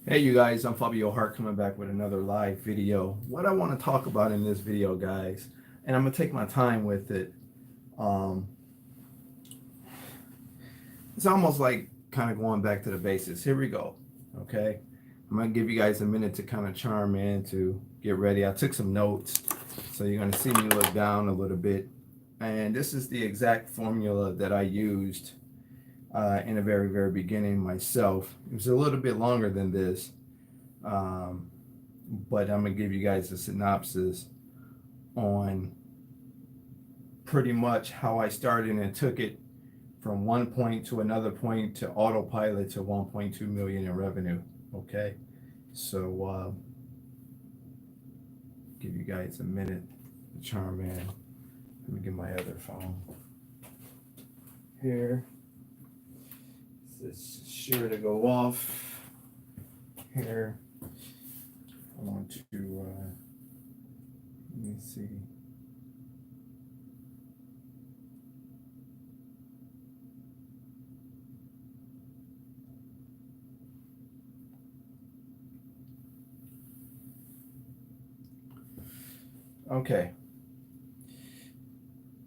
Hey you guys, I'm Fabio Hart coming back with another live video. What I want to talk about in this video, guys, and I'm gonna take my time with it. Um, it's almost like kind of going back to the basics. Here we go. Okay, I'm gonna give you guys a minute to kind of charm in to get ready. I took some notes, so you're gonna see me look down a little bit. And this is the exact formula that I used in the very beginning myself. It was a little bit longer than this. Um, but I'm gonna give you guys a synopsis on pretty much how I started and took it from one point to another point to autopilot to 1.2 million in revenue. Okay, so give you guys a minute to charm in. Let me get my other phone here. This is sure to go off here. I want to let me see. Okay.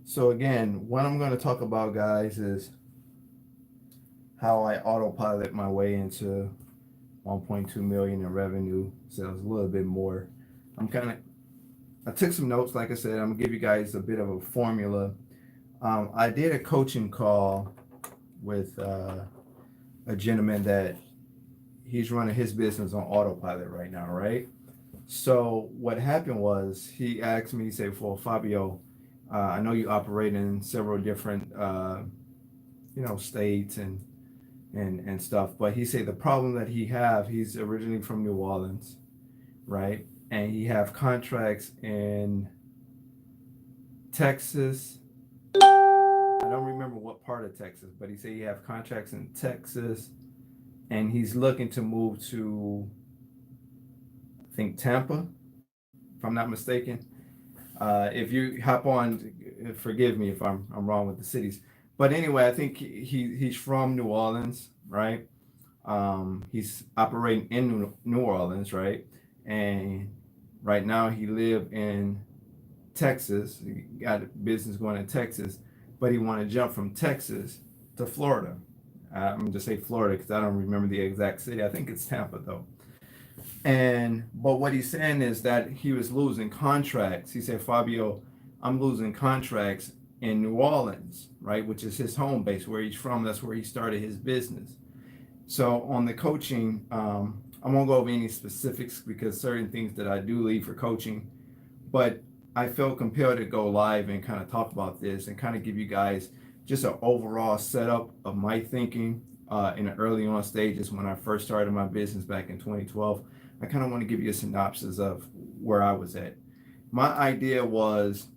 So again, what I'm going to talk about, guys, is how I autopilot my way into 1.2 million in revenue. So it's a little bit more. I took some notes. Like I said, I'm gonna give you guys a bit of a formula. I did a coaching call with a gentleman that he's running his business on autopilot right now, right? So what happened was he asked me, he said, "Well, Fabio, I know you operate in several different, states and stuff, but he said the problem that he's originally from New Orleans, right? And he have contracts in Texas. I don't remember what part of Texas, but he said he have contracts in Texas, and he's looking to move to, I think, Tampa, if I'm not mistaken. If you hop on, forgive me if I'm wrong with the cities, but anyway, I think he's from New Orleans, right? He's operating in New Orleans, right? And right now he live in Texas. He got a business going in Texas, but he want to jump from Texas to Florida. I'm gonna just say Florida because I don't remember the exact city. I think it's Tampa though. And but what he's saying is that he was losing contracts. He said, Fabio, I'm losing contracts in New Orleans, right, which is his home base, where he's from. That's where he started his business. So on the coaching, I won't go over any specifics because certain things that I do leave for coaching, but I felt compelled to go live and kind of talk about this and kind of give you guys just an overall setup of my thinking in the early on stages when I first started my business back in 2012. I kind of want to give you a synopsis of where I was at. My idea was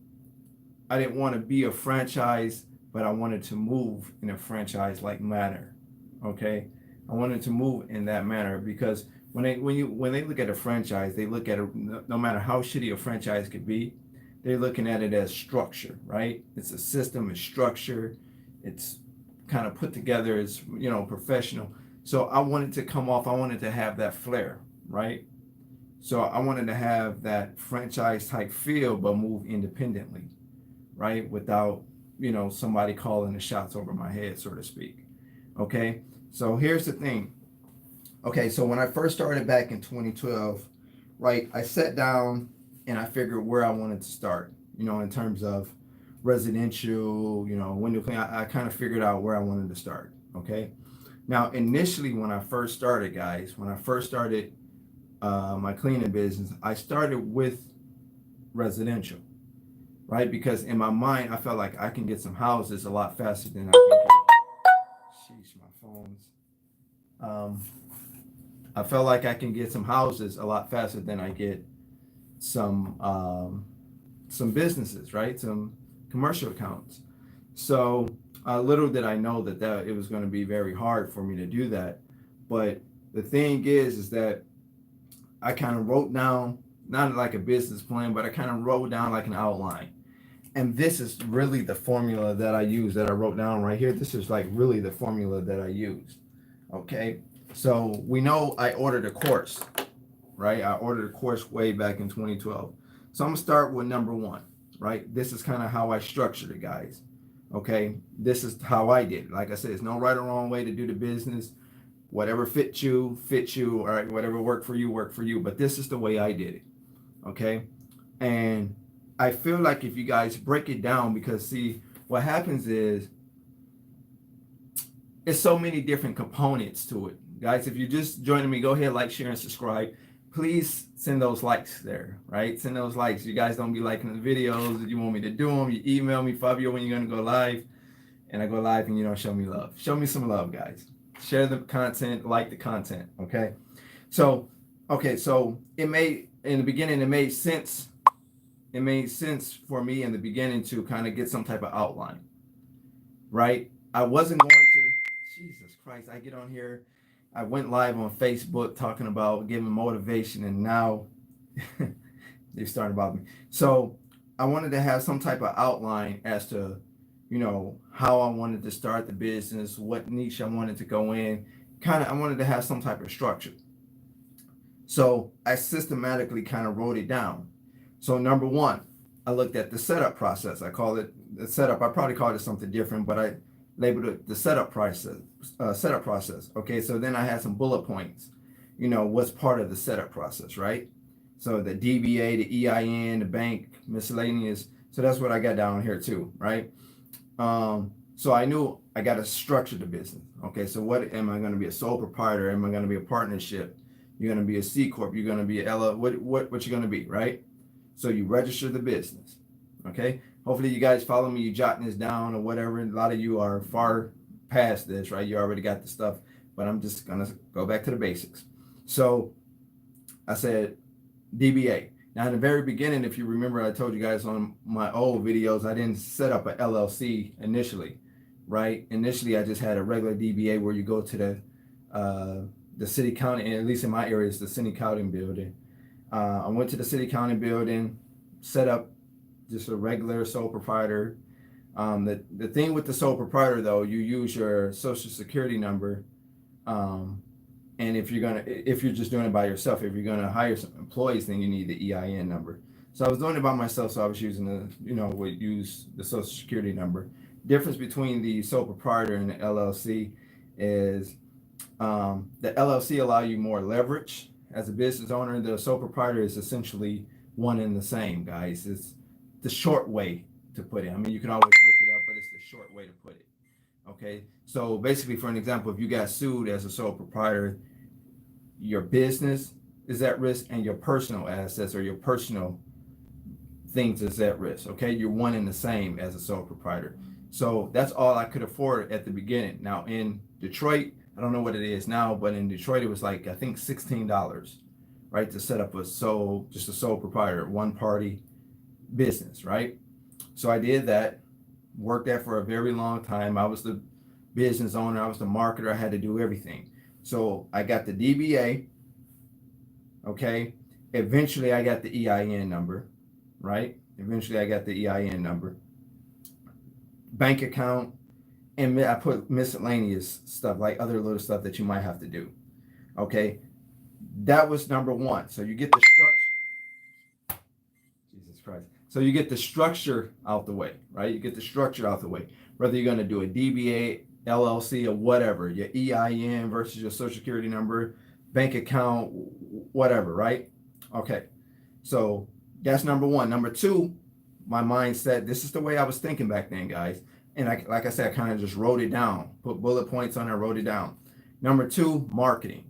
I didn't want to be a franchise, but I wanted to move in a franchise like manner. Okay, I wanted to move in that manner because when they look at a franchise, they look at it no matter how shitty a franchise could be, they're looking at it as structure, right? It's a system, it's structure, it's kind of put together, it's professional. So I wanted to come off, I wanted to have that flair, right? So I wanted to have that franchise type feel, but move independently, right? Without somebody calling the shots over my head, so to speak. Okay, so here's the thing. Okay, so when I first started back in 2012, right, I sat down and I figured where I wanted to start, in terms of residential, window cleaning. I kind of figured out where I wanted to start. Okay, now initially when I first started, guys, when I first started my cleaning business, I started with residential, right? Because in my mind, I felt like I can get some houses a lot faster than I can get. Sheesh, my phone's. Um, I felt like I can get some houses a lot faster than I get some businesses, right? Some commercial accounts. So little did I know that it was going to be very hard for me to do that. But the thing is that I kind of wrote down not like a business plan, but I kind of wrote down like an outline. And this is really the formula that I use that I wrote down right here. This is like really the formula that I used. Okay. So we know I ordered a course, right? I ordered a course way back in 2012. So I'm gonna start with number one, right? This is kind of how I structured it, guys. Okay, this is how I did it. Like I said, it's no right or wrong way to do the business. Whatever fits you, all right, whatever worked for you, worked for you. But this is the way I did it. Okay. And I feel like if you guys break it down, because see, what happens is it's so many different components to it. Guys, if you're just joining me, go ahead, like, share, and subscribe. Please send those likes there, right? Send those likes. You guys don't be liking the videos. If you want me to do them, you email me, Fabio, when you're going to go live. And I go live and you don't show me love. Show me some love, guys. Share the content, like the content, okay? So, okay, so it made, in the beginning, it made sense. It made sense for me in the beginning to kind of get some type of outline, right? I wasn't going to, Jesus Christ, I get on here. I went live on Facebook talking about giving motivation, and now they're starting about me. So I wanted to have some type of outline as to, you know, how I wanted to start the business, what niche I wanted to go in. Kind of, I wanted to have some type of structure. So I systematically kind of wrote it down. So number one, I looked at the setup process. I call it the setup. I probably called it something different, but I labeled it the setup process. Okay, so then I had some bullet points. You know, what's part of the setup process, right? So the DBA, the EIN, the bank, miscellaneous. So that's what I got down here too, right? So I knew I got to structure the business. Okay, so what am I going to be, a sole proprietor? Am I going to be a partnership? You're going to be a C corp. You're going to be a LL. What you're going to be, right? So you register the business. Okay. Hopefully you guys follow me. You jotting this down or whatever. A lot of you are far past this, right? You already got the stuff, but I'm just gonna go back to the basics. So I said DBA. Now in the very beginning, if you remember, I told you guys on my old videos, I didn't set up an LLC initially, right? Initially, I just had a regular DBA where you go to the city county, and at least in my area, it's the city county building. I went to the city county building, set up just a regular sole proprietor. The thing with the sole proprietor though, you use your social security number. And if you're just doing it by yourself, if you're gonna hire some employees, then you need the EIN number. So I was doing it by myself, so I was using would use the social security number. Difference between the sole proprietor and the LLC is the LLC allow you more leverage. As a business owner, the sole proprietor is essentially one and the same, guys. It's the short way to put it. I mean, you can always look it up, but it's the short way to put it. Okay, so basically, for an example, if you got sued as a sole proprietor, your business is at risk and your personal assets or your personal things is at risk. Okay, you're one and the same as a sole proprietor. So that's all I could afford at the beginning. Now in Detroit, I don't know what it is now, but in Detroit it was like, I think $16, right, to set up just a sole proprietor, one party business, right? So I did that, worked that for a very long time. I was the business owner, I was the marketer, I had to do everything. So I got the DBA, okay? Eventually I got the EIN number, right? Eventually I got the EIN number. Bank account, and I put miscellaneous stuff, like other little stuff that you might have to do. Okay, that was number one. So you get the structure. Jesus Christ. So you get the structure out the way, right? You get the structure out the way. Whether you're going to do a DBA, LLC, or whatever, your EIN versus your social security number, bank account, whatever, right? Okay, so that's number one. Number two, my mindset. This is the way I was thinking back then, guys. And like I said, I kind of just wrote it down, put bullet points on it, wrote it down. Number two, marketing,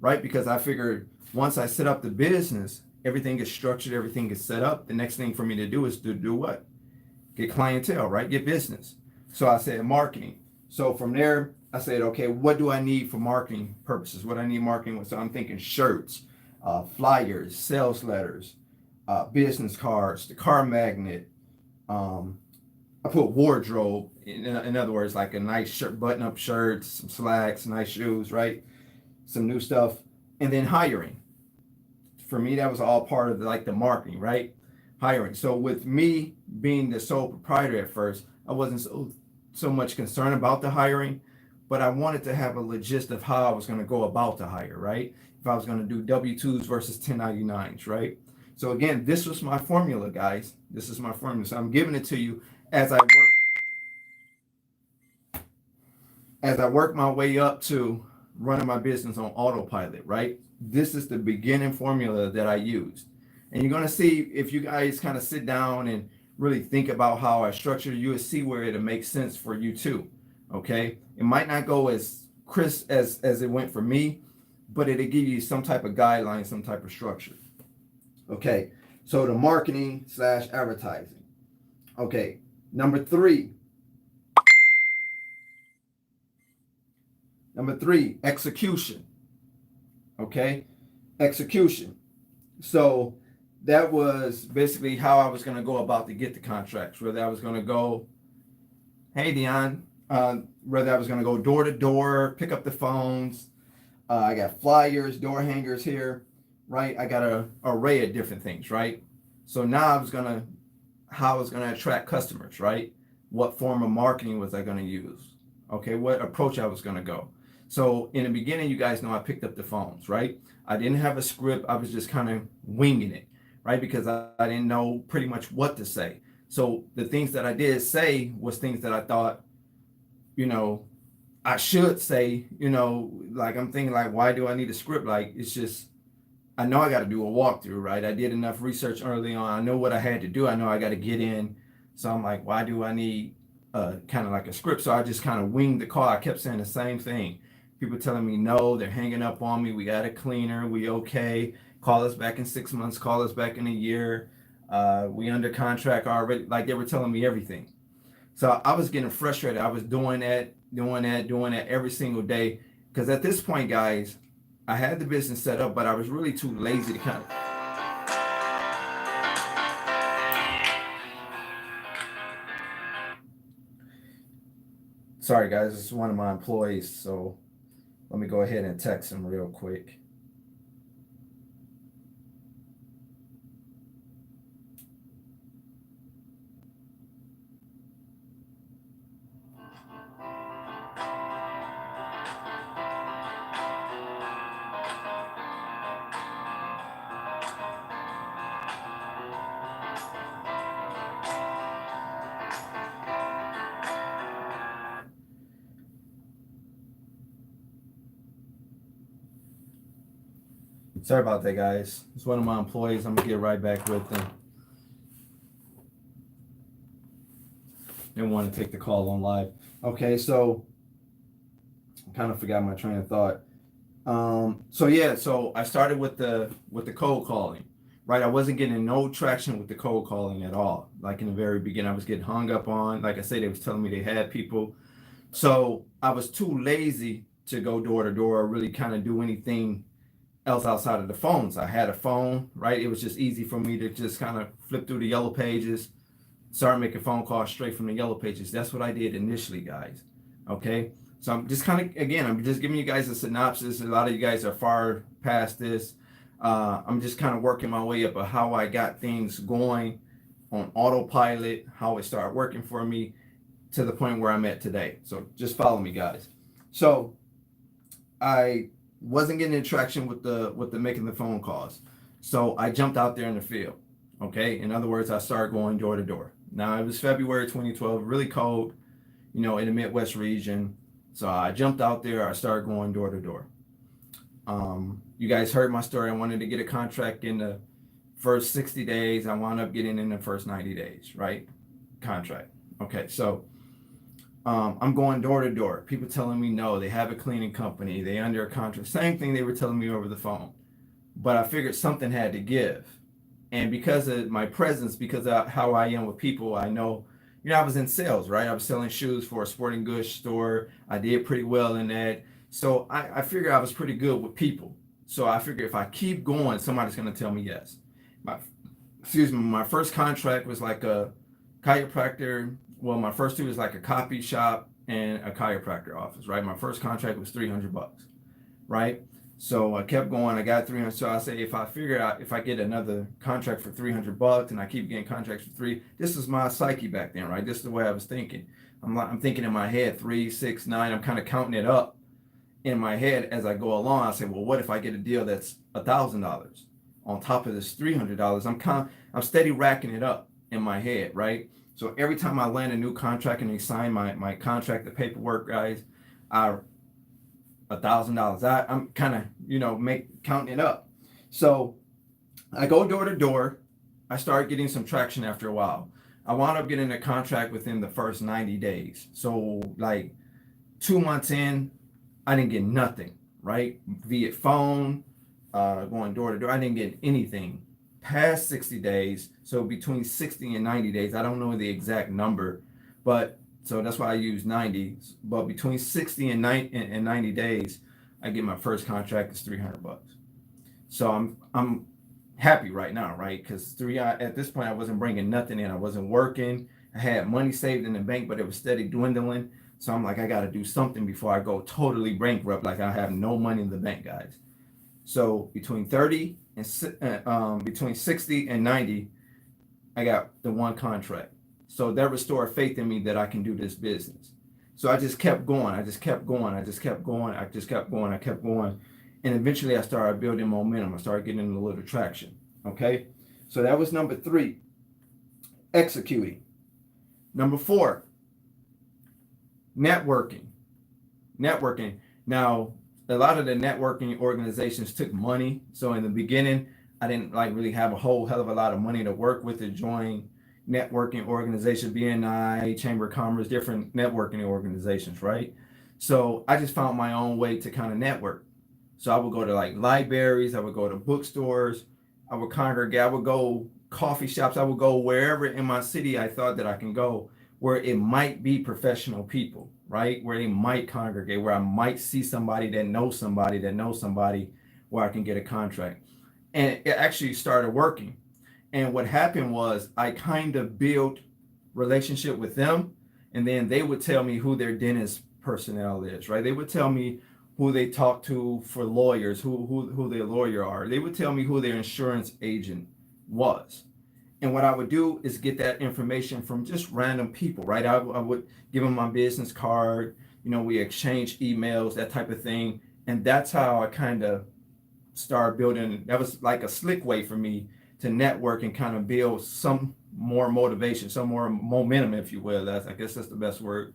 right? Because I figured once I set up the business, everything is structured, everything is set up. The next thing for me to do is to do what? Get clientele, right? Get business. So I said marketing. So from there, I said, okay, what do I need for marketing purposes? What I need marketing with? So I'm thinking shirts, flyers, sales letters, business cards, the car magnet, I put wardrobe, in other words, like a nice shirt, button-up shirt, some slacks, nice shoes, right? Some new stuff. And then hiring. For me, that was all part of the marketing, right? Hiring. So with me being the sole proprietor at first, I wasn't so much concerned about the hiring. but I wanted to have a logist of how I was going to go about the hire, right? If I was going to do W-2s versus 1099s, right? So again, this was my formula, guys. This is my formula. So I'm giving it to you as I work my way up to running my business on autopilot, right? This is the beginning formula that I used. And you're going to see, if you guys kind of sit down and really think about how I structure, you will see where it'll make sense for you too. Okay. It might not go as crisp as it went for me, but it'll give you some type of guideline, some type of structure. Okay. So the marketing / advertising. Okay. Number three, execution. Okay. Execution. So that was basically how I was going to go about to get the contracts. Whether I was going to go, hey, Dion, whether I was going to go door to door, pick up the phones. I got flyers, door hangers here, right? I got an array of different things, right? So now how I was going to attract customers, right? What form of marketing was I going to use? Okay, what approach I was going to go. So in the beginning, you guys know I picked up the phones, right? I didn't have a script. I was just kind of winging it, right? Because I didn't know pretty much what to say. So the things that I did say was things that I thought, I should say, like I'm thinking like, why do I need a script? Like, it's just, I know I got to do a walkthrough, right? I did enough research early on. I know what I had to do. I know I got to get in. So I'm like, why do I need kind of like a script? So I just kind of winged the call. I kept saying the same thing. People telling me, no, they're hanging up on me. We got a cleaner. We okay. Call us back in 6 months. Call us back in a year. We under contract already. Like they were telling me everything. So I was getting frustrated. I was doing that every single day. Because at this point, guys, I had the business set up, but I was really too lazy to kind of. Sorry, guys, this is one of my employees. So let me go ahead and text him real quick. Sorry about that, guys. It's one of my employees. I'm gonna get right back with them. Didn't want to take the call on live. Okay, so I kind of forgot my train of thought. So I started with the cold calling, right? I wasn't getting no traction with the cold calling at all. Like in the very beginning, I was getting hung up on. Like I said, they was telling me they had people. So I was too lazy to go door to door or really kind of do anything else outside of the phones. I had a phone, right? It was just easy for me to just kind of flip through the yellow pages, start making phone calls straight from the yellow pages. That's what I did initially, guys. Okay. So I'm just kind of, again, I'm just giving you guys a synopsis. A lot of you guys are far past this. I'm just kind of working my way up of how I got things going on autopilot, how it started working for me to the point where I'm at today. So just follow me, guys. So I wasn't getting any traction with the making the phone calls. So I jumped out there in the field. Okay. In other words, I started going door to door. Now it was February 2012, really cold, in the Midwest region. So I jumped out there. I started going door to door. You guys heard my story. I wanted to get a contract in the first 60 days. I wound up getting in the first 90 days, right? Contract. Okay. So I'm going door to door. People telling me no, they have a cleaning company. They under a contract. Same thing they were telling me over the phone. But I figured something had to give. And because of my presence, because of how I am with people, I know, I was in sales, right? I was selling shoes for a sporting goods store. I did pretty well in that. So I figured I was pretty good with people. So I figured if I keep going, somebody's going to tell me yes. My first contract was like a chiropractor. Well, my first two was like a copy shop and a chiropractor office, right? My first contract was $300, right? So I kept going. I got 300. So I say, if I get another contract for $300 and I keep getting contracts for $300, this is my psyche back then, right? This is the way I was thinking. I'm thinking in my head 3, 6, 9. I'm kind of counting it up in my head as I go along. I say, well, what if I get a deal that's $1,000 on top of this $300? I'm steady racking it up in my head, right? So every time I land a new contract and they sign my contract, the paperwork, guys, $1,000. I'm kind of counting it up. So I go door to door. I start getting some traction after a while. I wound up getting a contract within the first 90 days. So like 2 months in, I didn't get nothing, right? Via phone, going door to door, I didn't get anything past 60 days. So between 60 and 90 days, I don't know the exact number, but so that's why I use 90. But between 60 and 90 days, I get my first contract. It's $300. So I'm happy right now, right? Because at this point I wasn't bringing nothing in. I wasn't working. I had money saved in the bank, but it was steady dwindling. So I'm like, I got to do something before I go totally bankrupt. Like I have no money in the bank, guys. So between 60 and 90, I got the one contract. So that restored faith in me that I can do this business. So I just kept going. I kept going. And eventually I started building momentum. I started getting a little traction. Okay. So that was number 3, executing. Number 4, networking. Now, a lot of the networking organizations took money. So in the beginning, I didn't really have a whole hell of a lot of money to work with to join networking organizations, BNI, Chamber of Commerce, different networking organizations, right? So I just found my own way to kind of network. So I would go to libraries, I would go to bookstores, I would congregate, I would go coffee shops, I would go wherever in my city I thought that I can go where it might be professional people, right? Where they might congregate, where I might see somebody that knows somebody where I can get a contract. And it actually started working. And what happened was I kind of built relationship with them, and then they would tell me who their dentist personnel is, right? They would tell me who they talk to for lawyers, who their lawyer are. They would tell me who their insurance agent was. And what I would do is get that information from just random people, right? I would give them my business card, we exchange emails, that type of thing. And that's how I kind of started building. That was like a slick way for me to network and kind of build some more motivation, some more momentum, if you will. I guess that's the best word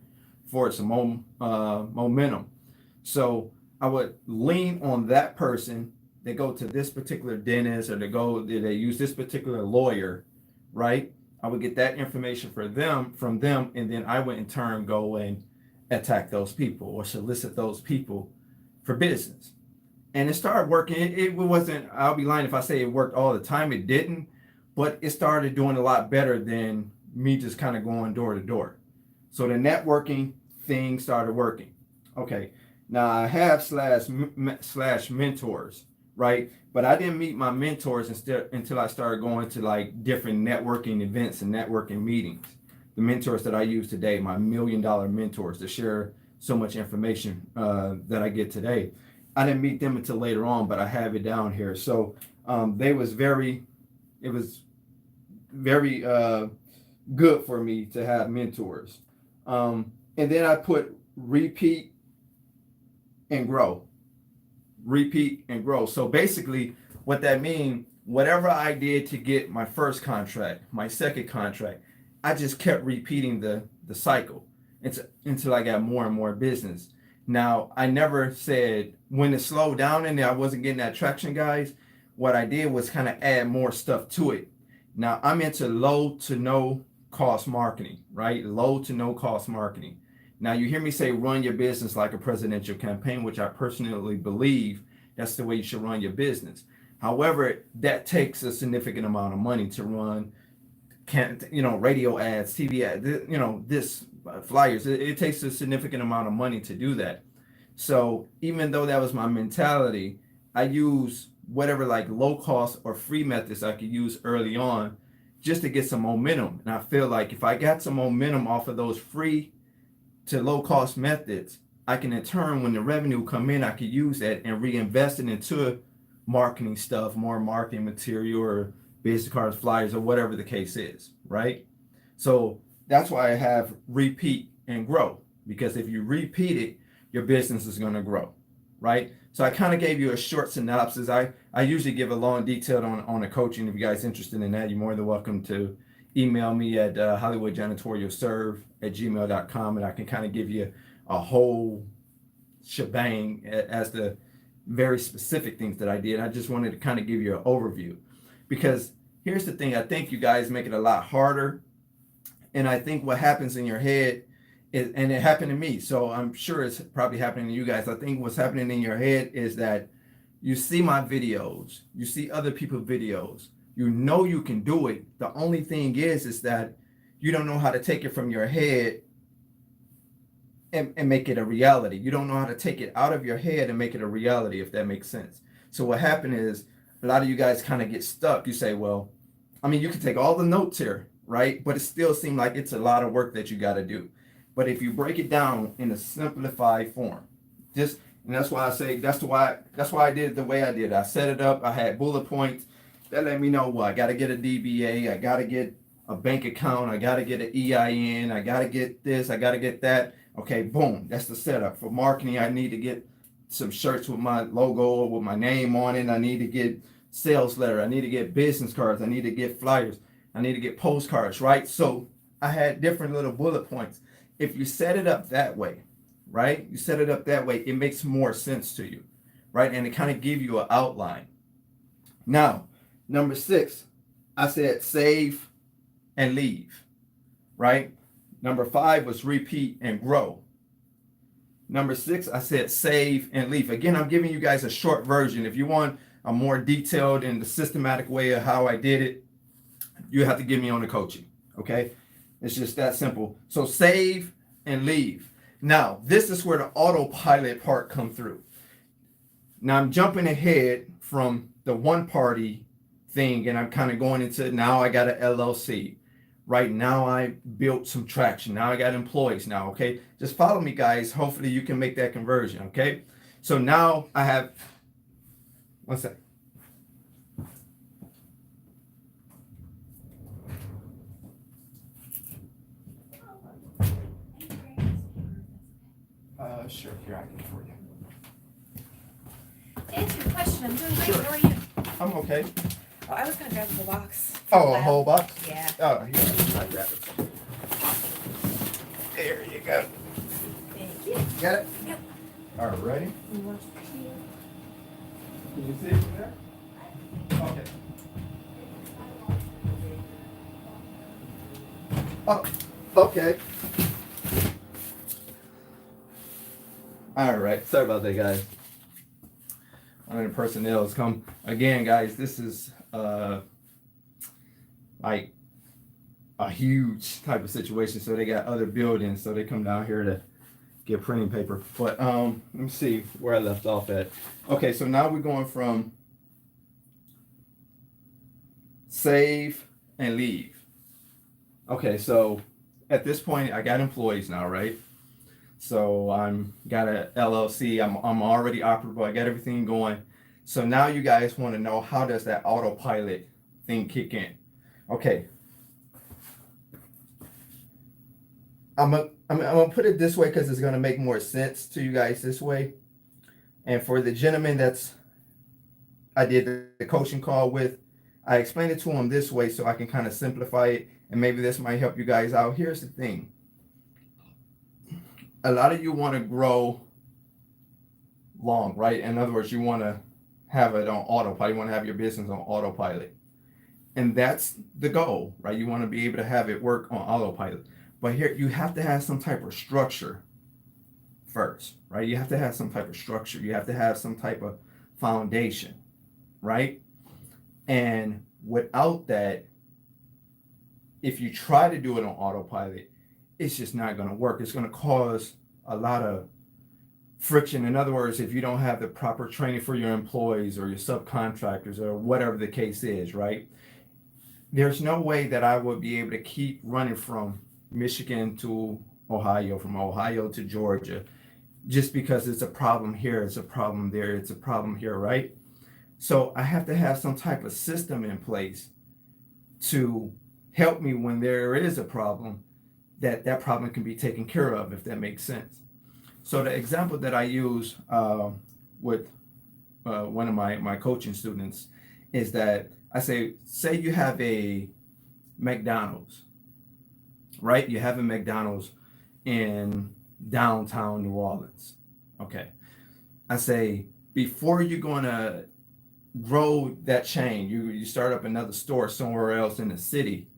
for it, some momentum. So I would lean on that person. They go to this particular dentist, or they use this particular lawyer, right? I would get that information from them, and then I would in turn go and attack those people or solicit those people for business. And it started working. It wasn't, I'll be lying if I say it worked all the time. It didn't, but it started doing a lot better than me just kind of going door to door. So the networking thing started working. Okay. Now I have slash mentors, right? But I didn't meet my mentors until I started going to different networking events and networking meetings. The mentors that I use today, my $1 million mentors, to share so much information that I get today. I didn't meet them until later on, but I have it down here. So it was very good for me to have mentors. And then I put repeat and grow. So basically what that means, whatever I did to get my first contract, my second contract, I just kept repeating the cycle until I got more and more business. Now, I never said when it slowed down and I wasn't getting that traction, guys, what I did was kind of add more stuff to it. Now, I'm into low to no cost marketing, right? Low to no cost marketing. Now, you hear me say run your business like a presidential campaign, which I personally believe that's the way you should run your business. However, that takes a significant amount of money to run, radio ads, TV ads, flyers. It takes a significant amount of money to do that. So even though that was my mentality, I use whatever low cost or free methods I could use early on just to get some momentum. And I feel like if I got some momentum off of those free to low cost methods, I can in turn, when the revenue come in, I could use that and reinvest it into marketing stuff, more marketing material or business cards, flyers, or whatever the case is, right? So that's why I have repeat and grow. Because if you repeat it, your business is going to grow, right? So I kind of gave you a short synopsis. I usually give a long detailed on the coaching. If you guys are interested in that, you're more than welcome to email me at Hollywoodjanitorialserv at gmail.com, and I can kind of give you a whole shebang as the very specific things that I did. I just wanted to kind of give you an overview, because here's the thing. I think you guys make it a lot harder, and I think what happens in your head is, and it happened to me, so I'm sure it's probably happening to you guys. I think what's happening in your head is that you see my videos, you see other people's videos, you know you can do it. The only thing is that you don't know how to take it from your head and make it a reality. You don't know how to take it out of your head and make it a reality, if that makes sense. So what happened is a lot of you guys kind of get stuck. You say, well, I mean, you can take all the notes here, right? But it still seems like it's a lot of work that you got to do. But if you break it down in a simplified form, and that's why I say, that's why I did it the way I did. I set it up. I had bullet points that let me know, well, I got to get a DBA. I got to get a bank account. I got to get an EIN. I got to get this. I got to get that. Okay, boom. That's the setup. For marketing, I need to get some shirts with my logo or with my name on it. I need to get sales letter. I need to get business cards. I need to get flyers. I need to get postcards, right? So I had different little bullet points. If you set it up that way, right? You set it up that way, it makes more sense to you, right? And it kind of give you an outline. Now, number 6, I said save and leave, right? Number 5 was repeat and grow. Number 6, I said save and leave. Again, I'm giving you guys a short version. If you want a more detailed and the systematic way of how I did it, you have to get me on the coaching, okay? It's just that simple. So save and leave. Now, this is where the autopilot part come through. Now, I'm jumping ahead from the one party thing, and I'm kind of going into, now I got an LLC. Right now, I built some traction. Now I got employees now, okay? Just follow me, guys. Hopefully, you can make that conversion, okay? So now I have, one sec. Sure, here, I can for you. To answer your question, I'm doing great. Sure. How are you? I'm okay. Oh, I was going to grab the whole box. Oh, a whole box? Yeah. Oh, here, I grab it. There you go. Thank you. Got it? Yep. All right, ready? Mm-hmm. Can you see it from there? Okay. Oh, okay. All right. Sorry about that, guys. One of the personnel has come again, guys. This is like a huge type of situation. So they got other buildings, so they come down here to get printing paper. But let me see where I left off at. Okay, so now we're going from save and leave. Okay, so at this point I got employees now, right? So I'm got a LLC. I'm already operable. I got everything going. So now you guys want to know, how does that autopilot thing kick in? Okay. I'm gonna put it this way because it's gonna make more sense to you guys this way. And for the gentleman I did the coaching call with, I explained it to him this way so I can kind of simplify it, and maybe this might help you guys out. Here's the thing. A lot of you want to grow long, right? In other words, you want to have it on autopilot. You want to have your business on autopilot. And that's the goal, right? You want to be able to have it work on autopilot. But here, you have to have some type of structure first, right? You have to have some type of structure. You have to have some type of foundation, right? And without that, if you try to do it on autopilot, it's just not going to work. It's going to cause a lot of friction. In other words, if you don't have the proper training for your employees or your subcontractors or whatever the case is, right? There's no way that I would be able to keep running from Michigan to Ohio, from Ohio to Georgia, just because it's a problem here, it's a problem there, it's a problem here, right? So I have to have some type of system in place to help me when there is a problem that problem can be taken care of, if that makes sense. So the example that I use with one of my coaching students is that I say you have a McDonald's, right? You have a McDonald's in downtown New Orleans. Okay. I say, before you're going to grow that chain, you start up another store somewhere else in the city,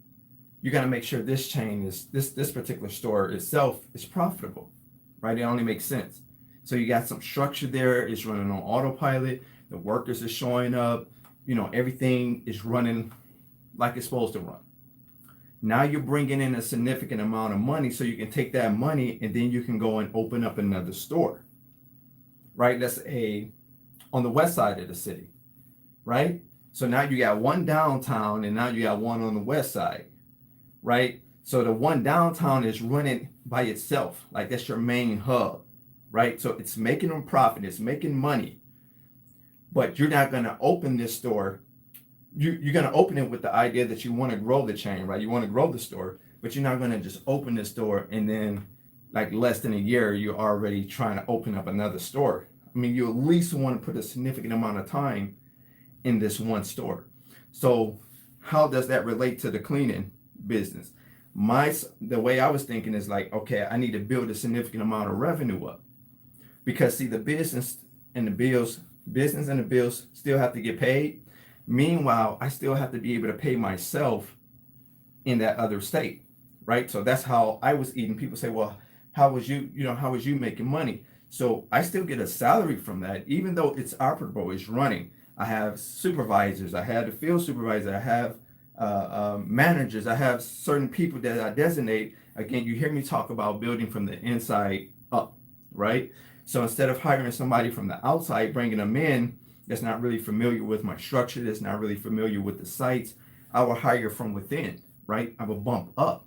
you got to make sure this chain is this particular store itself is profitable, right? It only makes sense. So you got some structure there. It's running on autopilot. The workers are showing up. Everything is running like it's supposed to run. Now you're bringing in a significant amount of money, so you can take that money and then you can go and open up another store, right? That's on the west side of the city, right? So now you got one downtown and now you got one on the west side, right? So the one downtown is running by itself, like that's your main hub, right? So it's making a profit, it's making money, but you're not going to open this store. You're going to open it with the idea that you want to grow the chain, right? You want to grow the store, but you're not going to just open the store and then like less than a year, you're already trying to open up another store. I mean, you at least want to put a significant amount of time in this one store. So how does that relate to the cleaning business? The way I was thinking is like, okay, I need to build a significant amount of revenue up, because see, the business and the bills still have to get paid. Meanwhile, I still have to be able to pay myself in that other state, right? So that's how I was eating. People say, well, how was you making money? So I still get a salary from that, even though it's operable, it's running. I have supervisors, I have a field supervisor, I have managers, I have certain people that I designate. Again, you hear me talk about building from the inside up, right? So instead of hiring somebody from the outside, bringing them in, that's not really familiar with my structure, that's not really familiar with the sites, I will hire from within, right? I will bump up,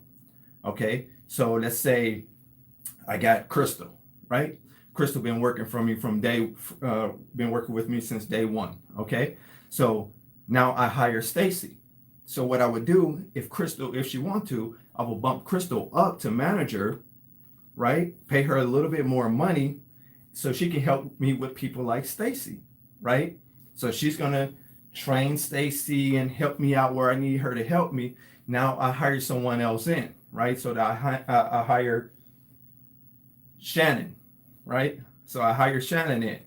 okay? So let's say I got Crystal, right? Crystal been working for me been working with me since day one, okay? So now I hire Stacy. So what I would do, if she want to, I will bump Crystal up to manager, right? Pay her a little bit more money so she can help me with people like Stacy, right? So she's gonna train Stacy and help me out where I need her to help me. Now I hire someone else in, right? So that I hire Shannon, right? So I hire Shannon in.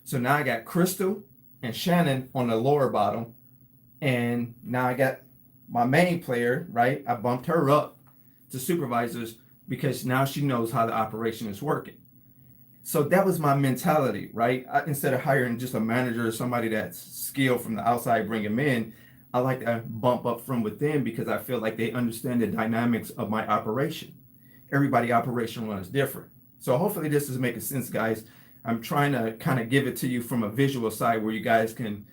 So now I got Crystal and Shannon on the lower bottom, and now I got my main player, right? I bumped her up to supervisors because now she knows how the operation is working. So that was my mentality, right? Instead of hiring just a manager or somebody that's skilled from the outside, bring them in, I like to bump up from within because I feel like they understand the dynamics of my operation. Everybody operation runs different. So hopefully this is making sense, guys. I'm trying to kind of give it to you from a visual side where you guys can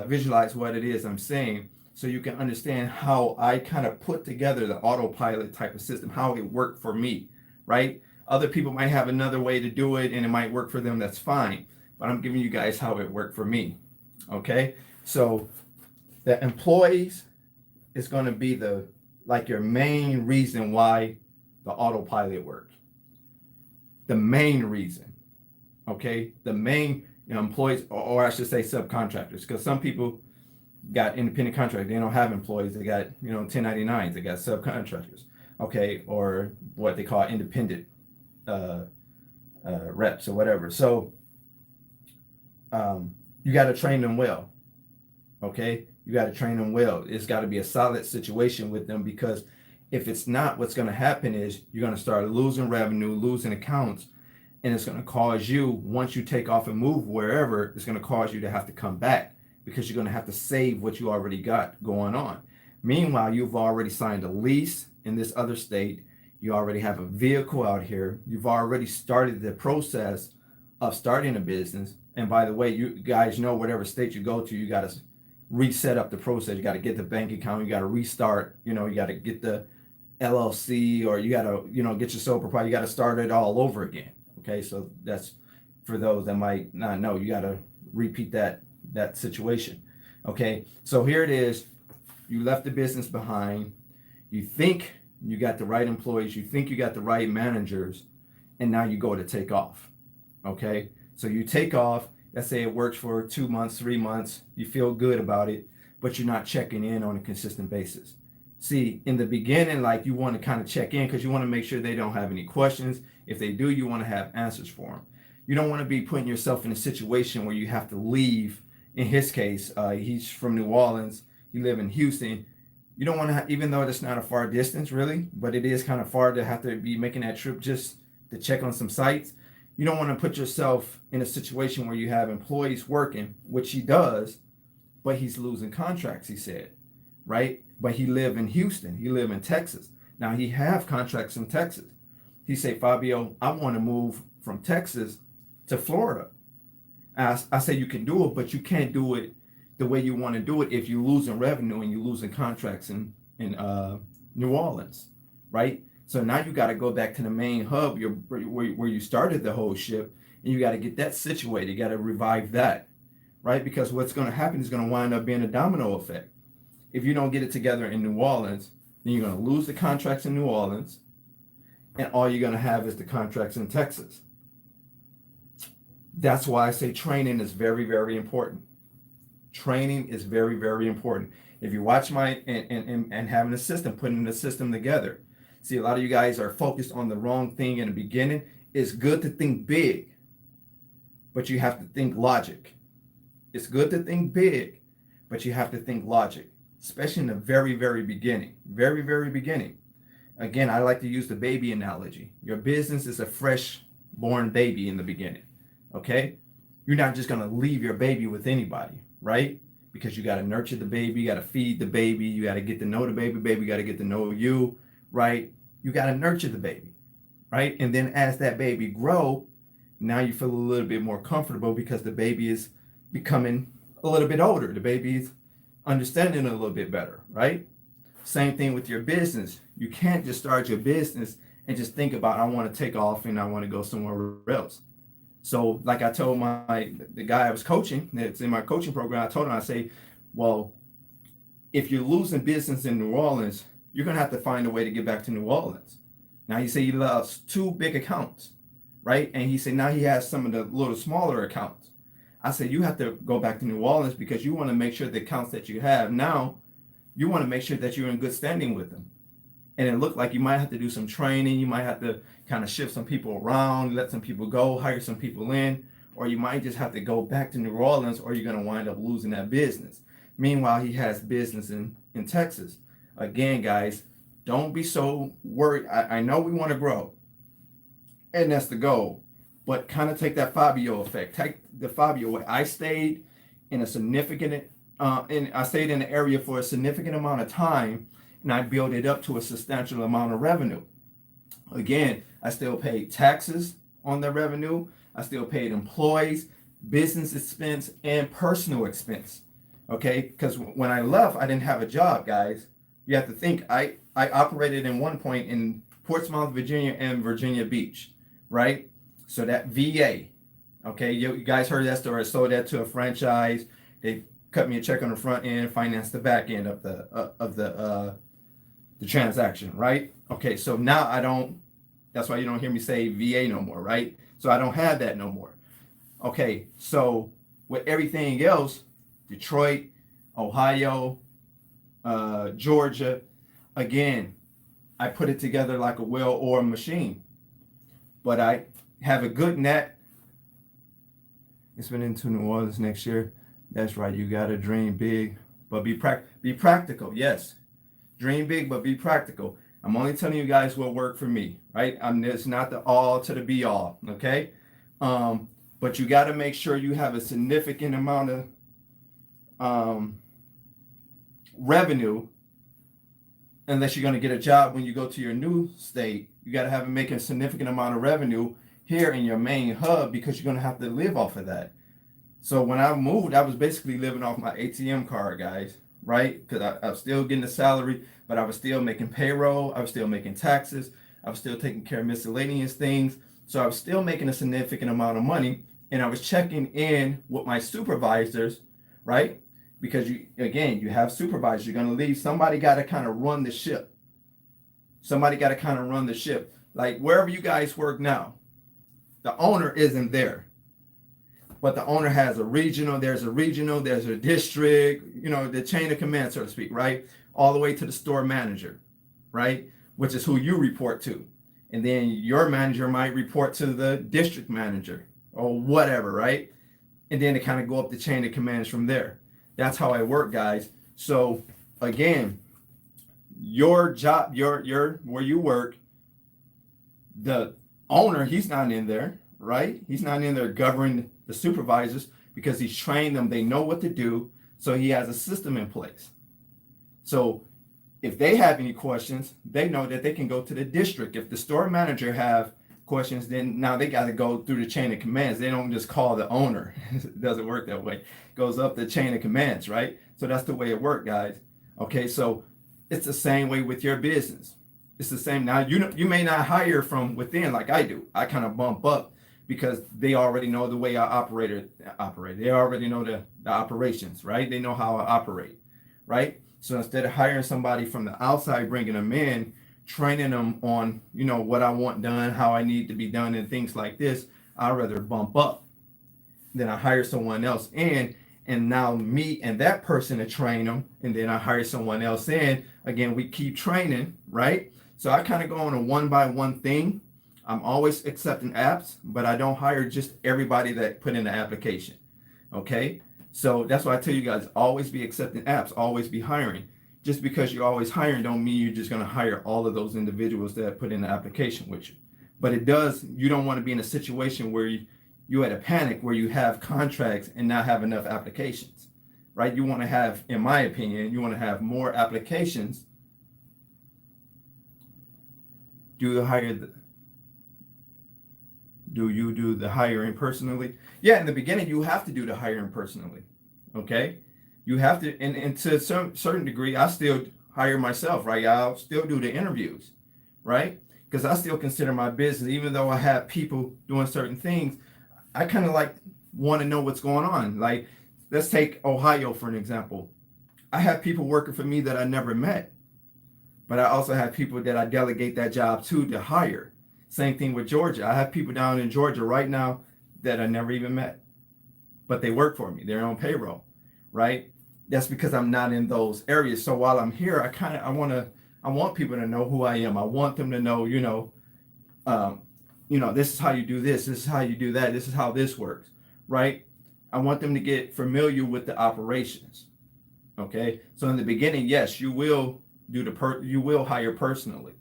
visualize what it is I'm saying, so you can understand how I kind of put together the autopilot type of system, how it worked for me, right? Other people might have another way to do it and it might work for them, that's fine. But I'm giving you guys how it worked for me, okay? So the employees is going to be your main reason why the autopilot works. The main reason, okay? The main employees, or I should say subcontractors, because some people got independent contractors. They don't have employees. They got 1099s. They got subcontractors, okay, or what they call independent reps or whatever. So you got to train them well, okay? You got to train them well. It's got to be a solid situation with them, because if it's not, what's going to happen is you're going to start losing revenue, losing accounts, and it's going to cause you, once you take off and move wherever, it's going to cause you to have to come back, because you're going to have to save what you already got going on. Meanwhile, you've already signed a lease in this other state. You already have a vehicle out here. You've already started the process of starting a business. And by the way, you guys know whatever state you go to, you got to reset up the process. You got to get the bank account. You got to restart. You got to get the LLC, or you got to, get your sole proprietor. You got to start it all over again. Okay, so that's for those that might not know. You got to repeat that situation. Okay, so here it is. You left the business behind. You think you got the right employees, you think you got the right managers, and now you go to take off. Okay, so you take off. Let's say it works for 2 months, 3 months. You feel good about it, but you're not checking in on a consistent basis. See, in the beginning, like you want to kind of check in because you want to make sure they don't have any questions. If they do, you want to have answers for them. You don't want to be putting yourself in a situation where you have to leave. In his case, he's from New Orleans. He live in Houston. You don't want to, even though it's not a far distance really, but it is kind of far to have to be making that trip just to check on some sites. You don't want to put yourself in a situation where you have employees working, which he does, but he's losing contracts, he said, right? But he live in Houston. He live in Texas. Now he have contracts in Texas. He say, Fabio, I want to move from Texas to Florida. I say you can do it, but you can't do it the way you want to do it if you're losing revenue and you're losing contracts in New Orleans, right? So now you got to go back to the main hub where you started the whole ship, and you got to get that situated. You got to revive that, right? Because what's going to happen is going to wind up being a domino effect. If you don't get it together in New Orleans, then you're going to lose the contracts in New Orleans, and all you're going to have is the contracts in Texas. That's why I say training is very, very important. Training is very, very important. If you watch my and having a system, putting the system together. See, a lot of you guys are focused on the wrong thing in the beginning. It's good to think big, but you have to think logic. It's good to think big, but you have to think logic, especially in the very, very beginning. Very, very beginning. Again, I like to use the baby analogy. Your business is a fresh born baby in the beginning. Okay? You're not just going to leave your baby with anybody, right? Because you got to nurture the baby, you got to feed the baby, you got to get to know the baby got to get to know you, right? You got to nurture the baby, right? And then as that baby grow, now you feel a little bit more comfortable because the baby is becoming a little bit older. The baby is understanding a little bit better, right? Same thing with your business. You can't just start your business and just think about, I want to take off and I want to go somewhere else. So like I told the guy I was coaching, that's in my coaching program, I told him, I say, well, if you're losing business in New Orleans, you're going to have to find a way to get back to New Orleans. Now he said he lost 2 big accounts, right? And he said now he has some of the little smaller accounts. I said, you have to go back to New Orleans because you want to make sure the accounts that you have now, you want to make sure that you're in good standing with them. And it looked like you might have to do some training. You might have to kind of shift some people around, let some people go, hire some people in, or you might just have to go back to New Orleans or you're going to wind up losing that business. Meanwhile, he has business in Texas. Again, guys, don't be so worried. I know we want to grow, and that's the goal, but kind of take that Fabio effect. Take the Fabio way. I stayed in a significant, I stayed in the area for a significant amount of time, and I built it up to a substantial amount of revenue. Again, I still paid taxes on the revenue. I still paid employees, business expense, and personal expense. Okay, because when I left, I didn't have a job, guys. You have to think, I operated in one point in Portsmouth, Virginia, and Virginia Beach, right? So that VA, okay, you guys heard that story. I sold that to a franchise. They cut me a check on the front end, financed the back end of the transaction, right? Okay, so now I don't. That's why you don't hear me say VA no more, right? So I don't have that no more. Okay, so with everything else, Detroit, Ohio, Georgia, again, I put it together like a well-oiled machine. But I have a good net. It's been into New Orleans next year. That's right, you gotta dream big, but be practical. Yes, dream big, but be practical. I'm only telling you guys what worked for me, right? It's not the all to the be all, okay? But you got to make sure you have a significant amount of revenue, unless you're going to get a job when you go to your new state. You got to have it making a significant amount of revenue here in your main hub because you're going to have to live off of that. So when I moved, I was basically living off my ATM card, guys, right? Because I was still getting a salary, but I was still making payroll. I was still making taxes. I was still taking care of miscellaneous things. So I was still making a significant amount of money. And I was checking in with my supervisors, right? Because you have supervisors. You're going to leave. Somebody got to kind of run the ship. Somebody got to kind of run the ship. Like wherever you guys work now, the owner isn't there. But the owner has a regional, there's a district, you know, the chain of command, so to speak, right? All the way to the store manager, right? Which is who you report to. And then your manager might report to the district manager or whatever, right? And then it kind of go up the chain of commands from there. That's how I work, guys. So again, your job, your where you work, the owner, he's not in there, right? He's not in there governing the supervisors because he's trained them. They know what to do. So he has a system in place. So if they have any questions, they know that they can go to the district. If the store manager have questions, then now they got to go through the chain of commands. They don't just call the owner. It doesn't work that way. It goes up the chain of commands, right? So that's the way it works, guys. Okay, so it's the same way with your business. It's the same. Now, you may not hire from within like I do. I kind of bump up because they already know the way I operate. They already know the operations, right? They know how I operate, right? So instead of hiring somebody from the outside, bringing them in, training them on, you know, what I want done, how I need to be done, and things like this, I'd rather bump up than I hire someone else in, and now me and that person to train them, and then I hire someone else in. Again, we keep training, right? So I kind of go on a one-by-one thing. I'm always accepting apps, but I don't hire just everybody that put in the application, okay? So that's why I tell you guys, always be accepting apps, always be hiring. Just because you're always hiring don't mean you're just going to hire all of those individuals that put in the application with you. But it does, you don't want to be in a situation where you at a panic where you have contracts and not have enough applications, right? You want to have, in my opinion, you want to have more applications. Do you do the hiring personally? Yeah, in the beginning, you have to do the hiring personally, okay? You have to, and to a certain degree, I still hire myself, right? I'll still do the interviews, right? Because I still consider my business, even though I have people doing certain things, I kind of like want to know what's going on. Like, let's take Ohio for an example. I have people working for me that I never met, but I also have people that I delegate that job to hire. Same thing with Georgia. I have people down in Georgia right now that I never even met, but they work for me. They're on payroll, right? That's because I'm not in those areas. So while I'm here, I want people to know who I am. I want them to know, this is how you do this. This is how you do that. This is how this works, right? I want them to get familiar with the operations. Okay. So in the beginning, yes, you will you will hire personally.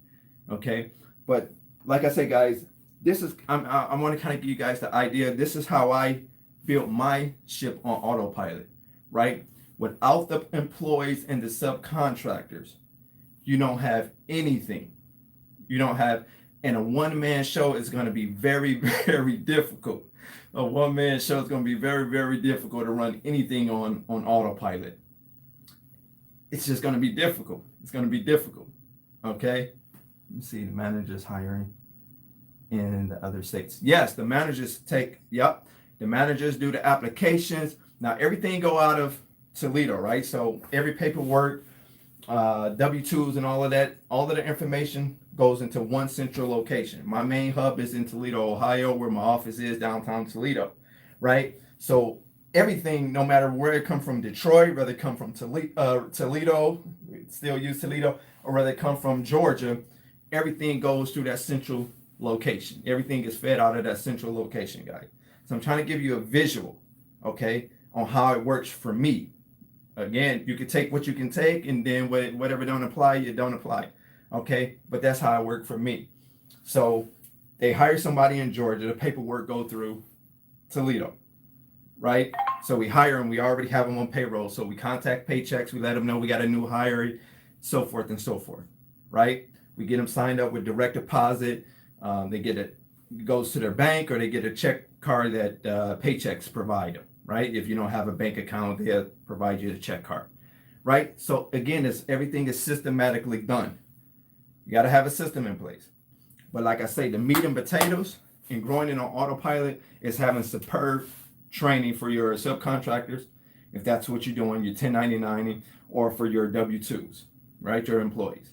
Okay. But like I said, guys, I want to kind of give you guys the idea. This is how I built my ship on autopilot, right? Without the employees and the subcontractors, you don't have anything. You don't have, and a one-man show is going to be very, very difficult. A one-man show is going to be very, very difficult to run anything on autopilot. It's just going to be difficult. It's going to be difficult. Okay. Let me see the managers hiring in the other states. Yes, the managers the managers do the applications. Now everything go out of Toledo, right? So every paperwork, W-2s and all of the information goes into one central location. My main hub is in Toledo, Ohio, where my office is downtown Toledo, right? So everything, no matter where it come from, Detroit, whether it come from Toledo, we still use Toledo, or whether it come from Georgia, everything goes through that central location. Everything is fed out of that central location, guys. So I'm trying to give you a visual, okay, on how it works for me. Again, you can take what you can take, and then whatever don't apply, you don't apply. Okay, but that's how it worked for me. So they hire somebody in Georgia, the paperwork go through Toledo, right? So we hire them, we already have them on payroll. So we contact Paychecks, we let them know we got a new hire, so forth and so forth, right? We get them signed up with direct deposit. They get it goes to their bank, or they get a check card that Paychecks provide them, right? If you don't have a bank account, they'll provide you a check card, right? So again, everything is systematically done. You got to have a system in place. But like I say, the meat and potatoes and growing it on autopilot is having superb training for your subcontractors, if that's what you're doing, your 1099, or for your W-2s, right? Your employees.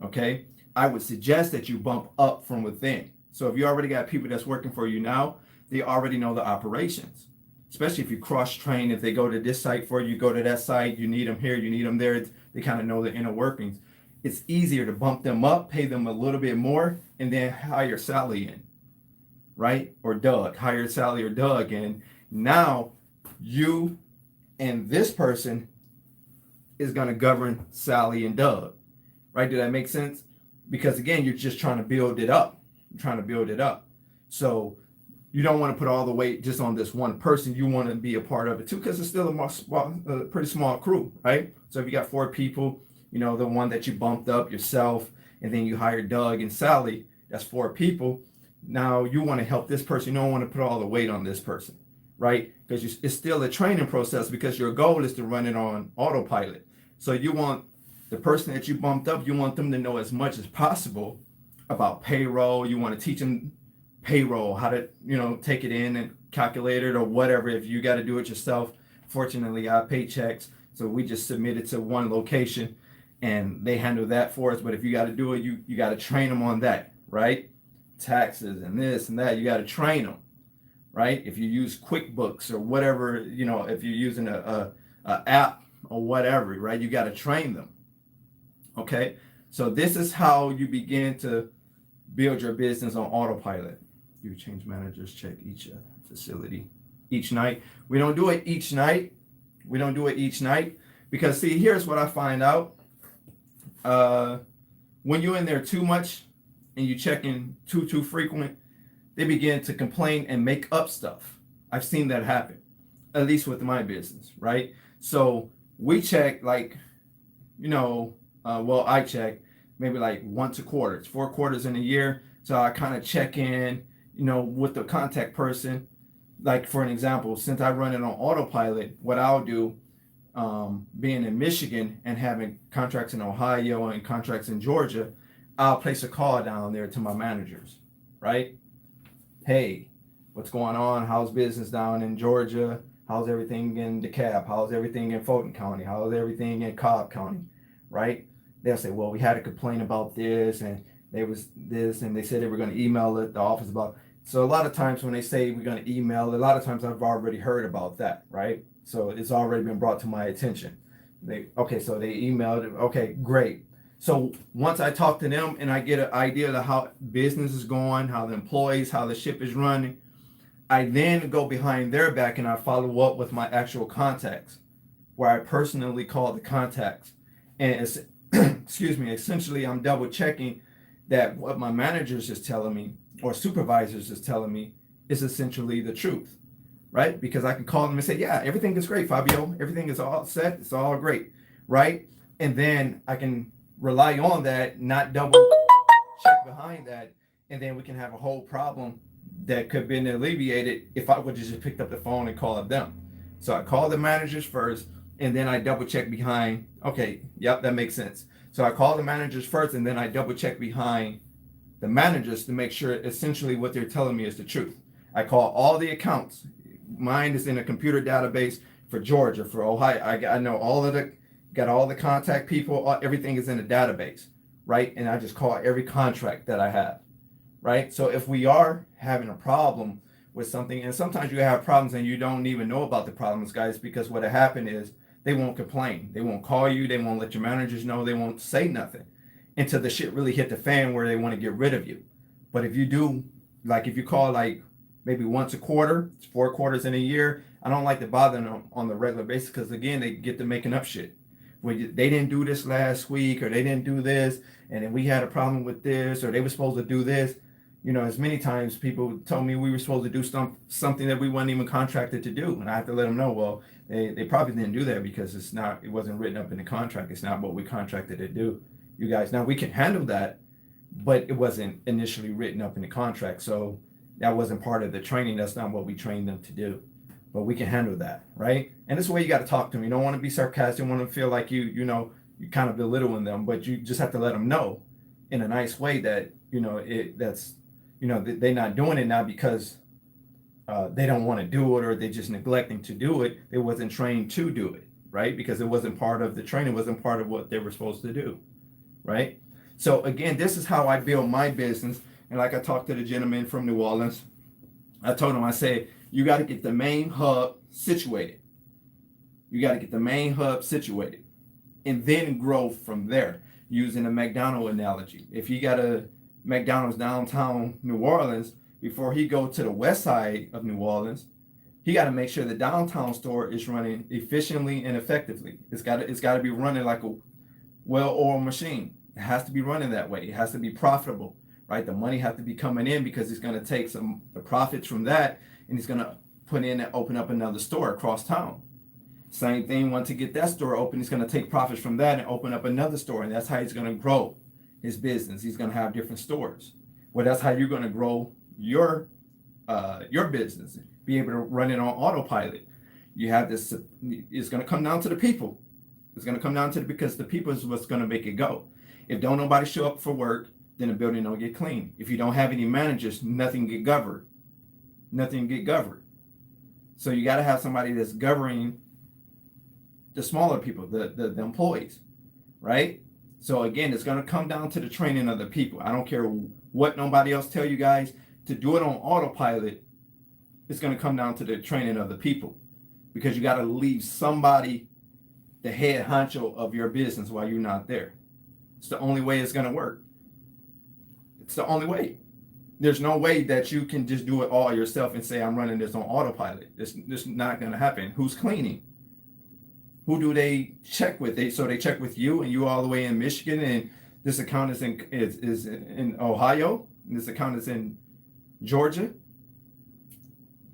Okay. I would suggest that you bump up from within. So if you already got people that's working for you now, they already know the operations. Especially if you cross train, if they go to this site for you, go to that site, you need them here, you need them there, they kind of know the inner workings. It's easier to bump them up, pay them a little bit more, and then hire Sally in, right? Or Doug, hire Sally or Doug in. Now you and this person is going to govern Sally and Doug, right? Did that make sense? Because again, you're just trying to build it up. You're trying to build it up. So you don't want to put all the weight just on this one person. You want to be a part of it too, because it's still a pretty small crew, right? So if you got 4 people, you know, the one that you bumped up yourself, and then you hire Doug and Sally, that's 4 people. Now you want to help this person. You don't want to put all the weight on this person, right? Because it's still a training process, because your goal is to run it on autopilot. So you want the person that you bumped up, you want them to know as much as possible about payroll. You want to teach them payroll, how to, you know, take it in and calculate it or whatever. If you got to do it yourself, fortunately I pay checks, so we just submit it to one location and they handle that for us. But if you got to do it, you got to train them on that, right? Taxes and this and that, you got to train them, right? If you use QuickBooks or whatever, you know, if you're using a app or whatever, right, you got to train them. Okay, so this is how you begin to build your business on autopilot. You change managers, check each facility each night. We don't do it each night. We don't do it each night because, see, here's what I find out. When you're in there too much and you check in too frequent, they begin to complain and make up stuff. I've seen that happen, at least with my business, right? So we check like, you know, I check maybe like once a quarter. It's 4 quarters in a year. So I kind of check in, you know, with the contact person. Like for an example, since I run it on autopilot, what I'll do, being in Michigan and having contracts in Ohio and contracts in Georgia, I'll place a call down there to my managers, right? Hey, what's going on? How's business down in Georgia? How's everything in DeKalb? How's everything in Fulton County? How's everything in Cobb County, right? They'll say, well, we had a complaint about this, and there was this, and they said they were going to email it, the office about. So a lot of times when they say we're going to email, a lot of times I've already heard about that, right? So it's already been brought to my attention. So they emailed it. Okay, great. So once I talk to them and I get an idea of how business is going, how the employees, how the ship is running, I then go behind their back and I follow up with my actual contacts, where I personally call the contacts. And it's, excuse me, essentially I'm double checking that what my managers is telling me or supervisors is telling me is essentially the truth, right? Because I can call them and say, yeah, everything is great, Fabio. Everything is all set. It's all great, right? And then I can rely on that, not double check behind that. And then we can have a whole problem that could have been alleviated if I would have just picked up the phone and called them. So I call the managers first, and then I double check behind. Okay, yep, that makes sense. So I call the managers first, and then I double check behind the managers to make sure essentially what they're telling me is the truth. I call all the accounts. Mine is in a computer database for Georgia, for Ohio. I know got all the contact people, everything is in a database, right? And I just call every contract that I have, right? So if we are having a problem with something, and sometimes you have problems and you don't even know about the problems, guys, because what happened is they won't complain. They won't call you. They won't let your managers know. They won't say nothing until the shit really hit the fan where they want to get rid of you. But if you do, like if you call like maybe once a quarter, it's 4 quarters in a year, I don't like to bother them on the regular basis because, again, they get to making up shit. When they didn't do this last week, or they didn't do this, and then we had a problem with this, or they were supposed to do this. You know, as many times people told me we were supposed to do something that we weren't even contracted to do. And I have to let them know, well, they probably didn't do that because it wasn't written up in the contract. It's not what we contracted to do. You guys, now we can handle that, but it wasn't initially written up in the contract. So that wasn't part of the training. That's not what we trained them to do. But we can handle that, right? And this is the way you got to talk to them. You don't want to be sarcastic. You want to feel like you kind of belittling them, but you just have to let them know in a nice way that, they're not doing it now because they don't want to do it, or they're just neglecting to do it. They wasn't trained to do it, right? Because it wasn't part of the training, wasn't part of what they were supposed to do, right? So again, this is how I build my business. And like I talked to the gentleman from New Orleans, I told him, I said, you got to get the main hub situated. You got to get the main hub situated and then grow from there, using a McDonald's analogy. If you got a McDonald's downtown New Orleans, before he go to the west side of New Orleans, he got to make sure the downtown store is running efficiently and effectively. It's got to be running like a well-oiled machine. It has to be running that way. It has to be profitable, right? The money has to be coming in, because he's going to take some the profits from that, and he's going to put in and open up another store across town. Same thing, once he get that store open, he's going to take profits from that and open up another store, and that's how he's going to grow his business. He's going to have different stores. Well, that's how you're going to grow your business. Be able to run it on autopilot. You have this. It's going to come down to the people. It's going to come down to because the people is what's going to make it go. If don't nobody show up for work, then the building don't get clean. If you don't have any managers, nothing get governed. Nothing get governed. So you got to have somebody that's governing the smaller people, the employees, right? So again, it's going to come down to the training of the people. I don't care what nobody else tell you guys, to do it on autopilot. It's going to come down to the training of the people, because you got to leave somebody the head honcho of your business while you're not there. It's the only way it's going to work. It's the only way. There's no way that you can just do it all yourself and say, I'm running this on autopilot. It's not going to happen. Who's cleaning? Who do they check with? They check with you, and you all the way in Michigan, and this account is in Ohio, and this account is in Georgia,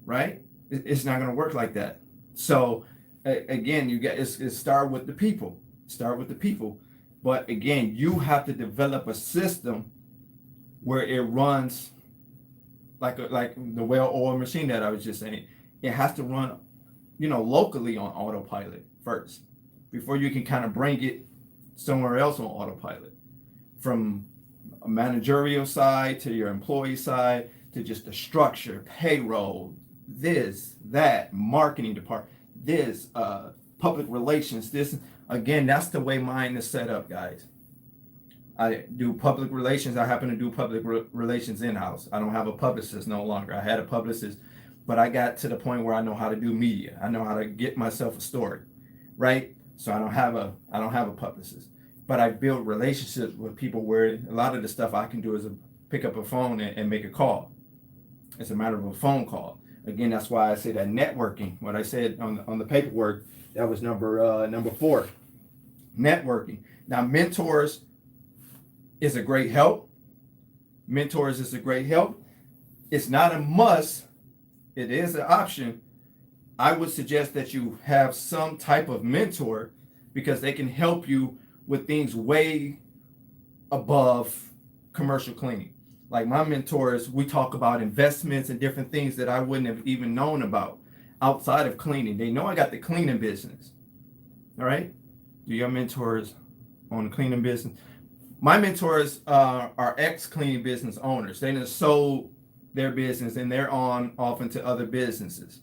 right? It's not going to work like that. So again, it's start with the people. Start with the people. But again, you have to develop a system where it runs like the well-oiled machine that I was just saying. It has to run, locally on autopilot first, before you can kind of bring it somewhere else on autopilot. From a managerial side to your employee side to just the structure, payroll, this, that, marketing department, this, public relations, this. Again, that's the way mine is set up, guys. I do public relations. I happen to do public relations in-house. I don't have a publicist no longer. I had a publicist, but I got to the point where I know how to do media. I know how to get myself a story, right? So I don't have a publicist, but I build relationships with people where a lot of the stuff I can do is pick up a phone and make a call. It's a matter of a phone call. Again, that's why I say that networking. What I said on the paperwork, that was number 4. Networking. Now, mentors is a great help. Mentors is a great help. It's not a must. It is an option. I would suggest that you have some type of mentor, because they can help you with things way above commercial cleaning. Like my mentors, we talk about investments and different things that I wouldn't have even known about outside of cleaning. They know I got the cleaning business. All right? Do your mentors own the cleaning business? My mentors are ex-cleaning business owners. They just sold their business and they're off into other businesses.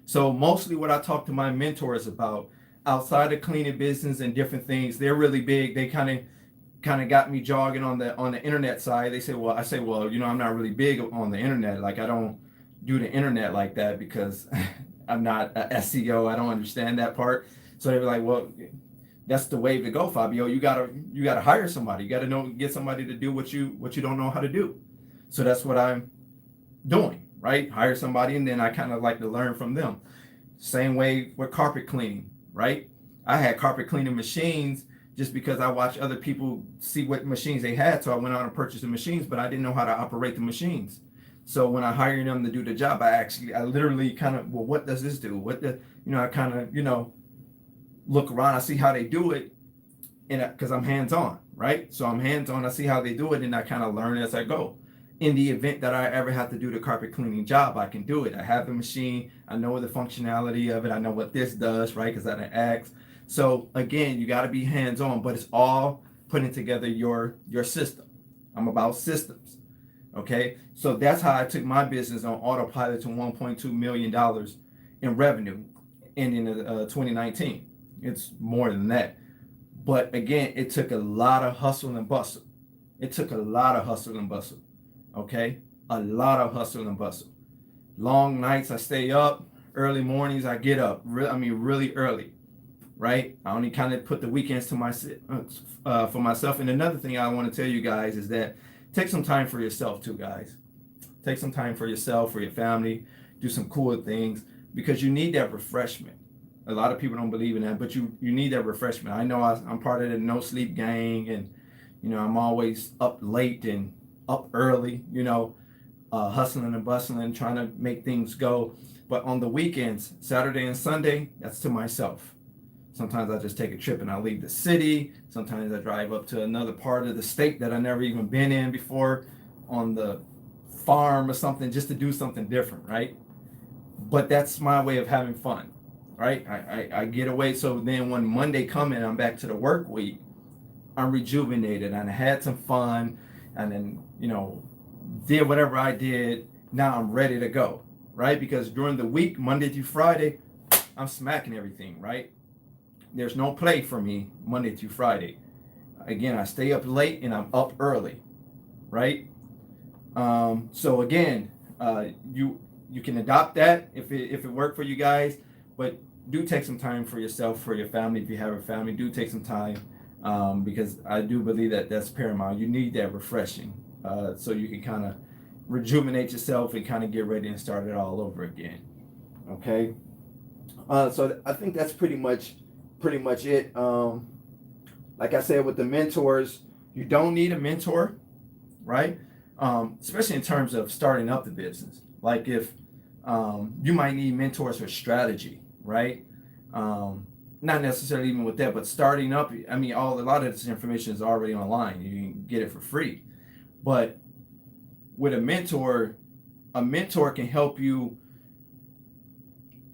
So mostly what I talk to my mentors about outside of cleaning business and different things, they're really big. They kind of got me jogging on the internet side. They say, well, I say, well, I'm not really big on the internet. Like I don't do the internet like that because I'm not a SEO. I don't understand that part. So they were like, well, that's the way to go, Fabio. You gotta hire somebody. You gotta get somebody to do what you don't know how to do. So that's what I'm doing, right? Hire somebody, and then I kind of like to learn from them. Same way with carpet cleaning, right? I had carpet cleaning machines just because I watched other people see what machines they had. So I went out and purchased the machines, but I didn't know how to operate the machines. So when I hired them to do the job, I literally kind of, well, what does this do? I kind of, look around, I see how they do it, and because I'm hands-on, right? So I'm hands-on, I see how they do it, and I kind of learn as I go. In the event that I ever have to do the carpet cleaning job, I can do it. I have the machine, I know the functionality of it, I know what this does, right? Because I didn't ask. So again, you got to be hands-on, but it's all putting together your system. I'm about systems, okay? So that's how I took my business on autopilot to $1.2 million in revenue ending in 2019. It's more than that. But again, it took a lot of hustle and bustle. It took a lot of hustle and bustle. Okay, a lot of hustle and bustle. Long nights I stay up, early mornings I get up. Really early, right? I only kind of put the weekends to for myself. And another thing I want to tell you guys is that take some time for yourself too, guys. Take some time for yourself, for your family. Do some cool things because you need that refreshment. A lot of people don't believe in that, but you need that refreshment. I know I'm part of the no sleep gang, and I'm always up late and up early, hustling and bustling, trying to make things go. But on the weekends, Saturday and Sunday, that's to myself. Sometimes I just take a trip and I leave the city. Sometimes I drive up to another part of the state that I never even been in before, on the farm or something, just to do something different, right? But that's my way of having fun, right? I get away. So then when Monday comes and I'm back to the work week, I'm rejuvenated and I had some fun, and then did whatever I did. Now I'm ready to go, right? Because during the week, Monday through Friday, I'm smacking everything, right? There's no play for me Monday through Friday. Again, I stay up late and I'm up early, right? So again, you can adopt that if it worked for you guys, but do take some time for yourself, for your family. If you have a family, do take some time, because I do believe that that's paramount. You need that refreshing, so you can kind of rejuvenate yourself and kind of get ready and start it all over again. Okay. So I think that's pretty much it. Like I said, with the mentors, you don't need a mentor, right? Especially in terms of starting up the business. Like if you might need mentors for strategy, right? Not necessarily even with that, but starting up, a lot of this information is already online. You can get it for free. But with a mentor can help you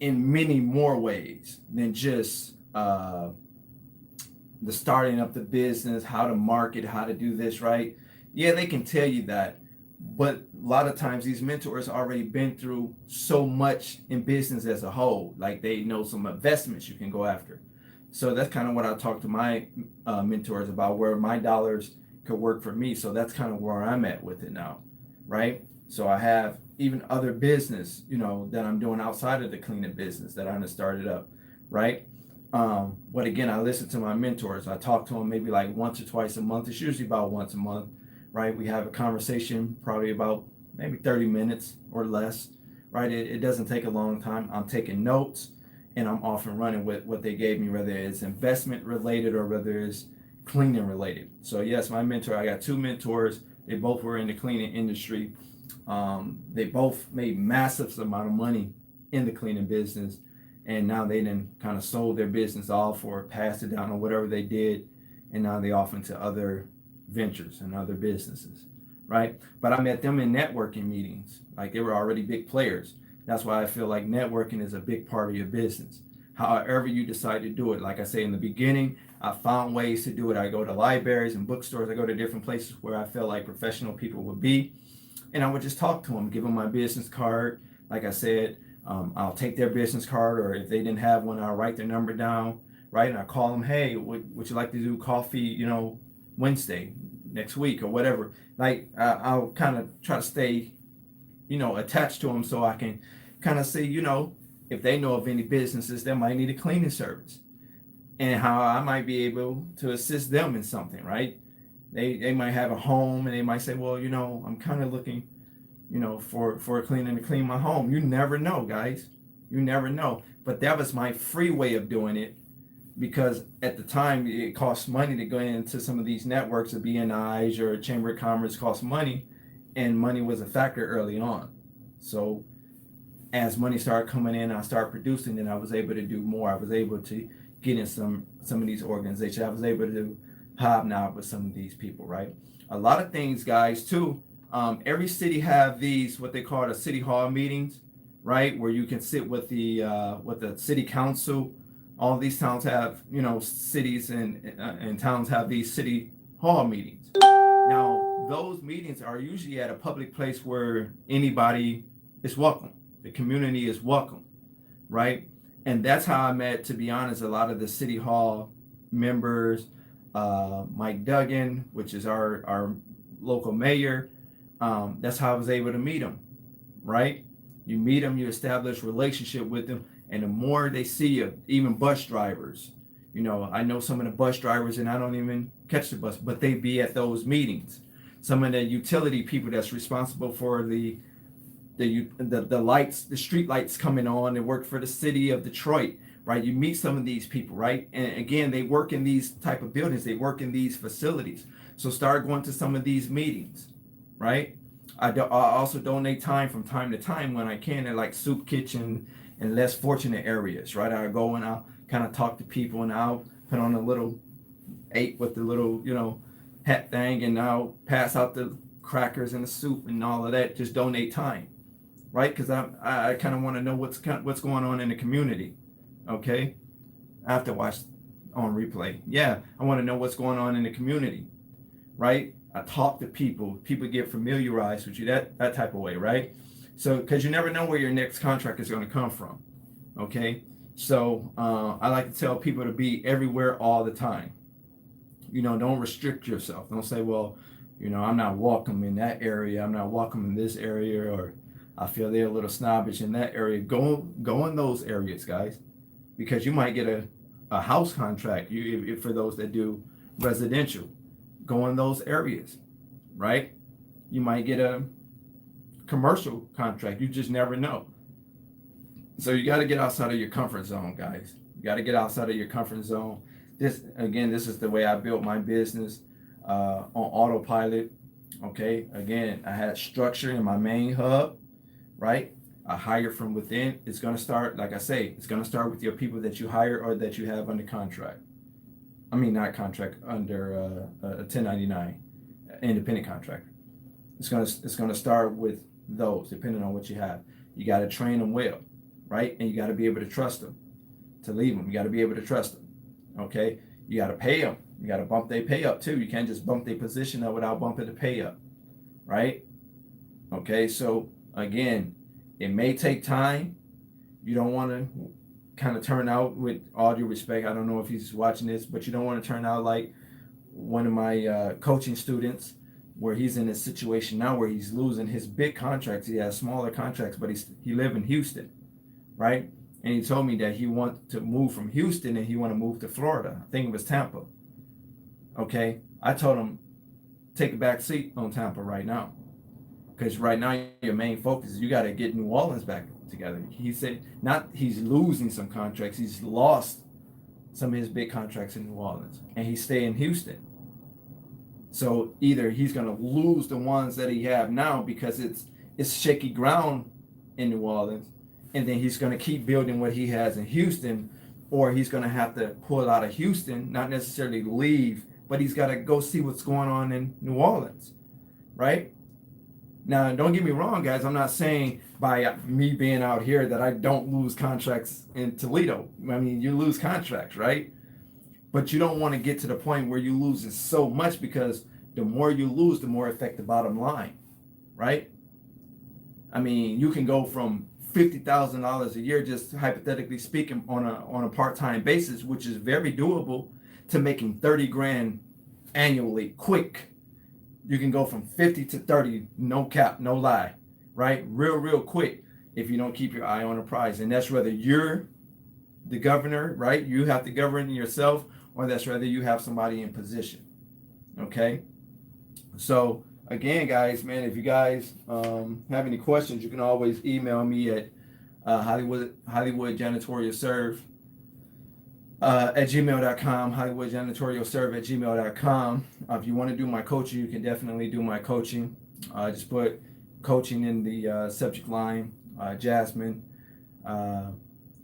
in many more ways than just the starting up the business, how to market, how to do this, right? Yeah, they can tell you that, but a lot of times these mentors already been through so much in business as a whole. Like they know some investments you can go after. So that's kind of what I talk to my mentors about, where my dollars could work for me. So that's kind of where I'm at with it now, right? So I have even other business, that I'm doing outside of the cleaning business that I started up, right? But again, I listen to my mentors. I talk to them maybe like once or twice a month. It's usually about once a month, right? We have a conversation, probably about maybe 30 minutes or less, right? It doesn't take a long time. I'm taking notes and I'm off and running with what they gave me, whether it's investment related or whether it's cleaning related. So yes, my mentor, I got two mentors. They both were in the cleaning industry. They both made massive amount of money in the cleaning business. And now they then kind of sold their business off or passed it down or whatever they did. And now they off into other ventures and other businesses, right? But I met them in networking meetings. Like they were already big players. That's why I feel like networking is a big part of your business. However you decide to do it. Like I say in the beginning, I found ways to do it. I go to libraries and bookstores. I go to different places where I feel like professional people would be. And I would just talk to them, give them my business card. Like I said, I'll take their business card, or if they didn't have one, I'll write their number down, right? And I call them, hey, would you like to do coffee, Wednesday next week or whatever? Like I'll kind of try to stay, attached to them so I can kind of see, if they know of any businesses that might need a cleaning service and how I might be able to assist them in something, right? They might have a home and they might say, well, I'm kind of looking, for a cleaner to clean my home. You never know, guys. You never know. But that was my free way of doing it, because at the time it cost money to go into some of these networks, of BNIs or Chamber of Commerce cost money, and money was a factor early on. So as money started coming in, I started producing, then I was able to do more. I was able to get in some of these organizations. I was able to hobnob with some of these people, right? A lot of things, guys, too. Every city have these, what they call the city hall meetings, right? Where you can sit with the city council. All these towns have, cities and towns have these city hall meetings. Now, those meetings are usually at a public place where anybody is welcome. The community is welcome, right? And that's how I met, to be honest, a lot of the city hall members. Mike Duggan, which is our local mayor. That's how I was able to meet him, right? You meet them, you establish relationship with them, and the more they see you, even bus drivers, I know some of the bus drivers, and I don't even catch the bus, but they be at those meetings. Some of the utility people that's responsible for the lights, the street lights coming on, and work for the city of Detroit, right? You meet some of these people, right? And again, they work in these type of buildings, they work in these facilities. So start going to some of these meetings, right? I also donate time from time to time when I can at like soup kitchen and less fortunate areas, right? I go and I'll kind of talk to people, and I'll put on a little ape with the little, hat thing, and I'll pass out the crackers and the soup and all of that. Just donate time, right? Because I kind of want to know what's going on in the community. Okay, I have to watch on replay. Yeah, I want to know what's going on in the community, right? I talk to people. People get familiarized with you that type of way, right? So because you never know where your next contract is going to come from. Okay, so I like to tell people to be everywhere all the time. Don't restrict yourself. Don't say, well, I'm not welcome in that area. I'm not welcome in this area, or I feel they're a little snobbish in that area. Go in those areas, guys, because you might get a house contract. If for those that do residential, go in those areas, right? You might get a commercial contract. You just never know. So you got to get outside of your comfort zone, guys. You got to get outside of your comfort zone. This is the way I built my business on Autopilot. Okay, again, I had structure in my main hub, right? I hire from within. It's going to start, like I say, it's going to start with your people that you hire or that you have under contract. I mean, not contract, under a 1099 independent contractor. It's going to start with those, depending on what you have. You got to train them well, right? And you got to be able to trust them to leave them. You got to be able to trust them. Okay, you got to pay them. You got to bump their pay up too. You can't just bump their position up without bumping the pay up, right? Okay, so again, it may take time. You don't want to kind of turn out, with all due respect, I don't know if he's watching this, but you don't want to turn out like one of my coaching students, where he's in a situation now where he's losing his big contracts. He has smaller contracts, but he live in Houston, right? And he told me that he wants to move from Houston and he want to move to Florida. I think it was Tampa. Okay, I told him, take a back seat on Tampa right now, because right now your main focus is you got to get New Orleans back together. He said not he's losing some contracts, he's lost some of his big contracts in New Orleans, and he's staying in Houston. So either he's going to lose the ones that he have now because it's shaky ground in New Orleans, and then he's going to keep building what he has in Houston, or he's going to have to pull out of Houston, not necessarily leave, but he's got to go see what's going on in New Orleans, right? Now, don't get me wrong, guys. I'm not saying by me being out here that I don't lose contracts in Toledo. I mean, you lose contracts, right? But you don't want to get to the point where you lose it so much, because the more you lose, the more affect the bottom line, right? I mean, you can go from $50,000 a year, just hypothetically speaking, on a part-time basis, which is very doable, to making 30 grand annually quick. You can go from 50 to 30, no cap, no lie, right? Real quick, if you don't keep your eye on the prize. And that's whether you're the governor, right? You have to govern yourself, or that's whether you have somebody in position. Okay? So again, guys, man, if you guys have any questions, you can always email me at Hollywoodjanitorialserv at gmail.com, Hollywoodjanitorialserv@gmail.com. If you want to do my coaching, you can definitely do my coaching. Just put coaching in the subject line. Jasmine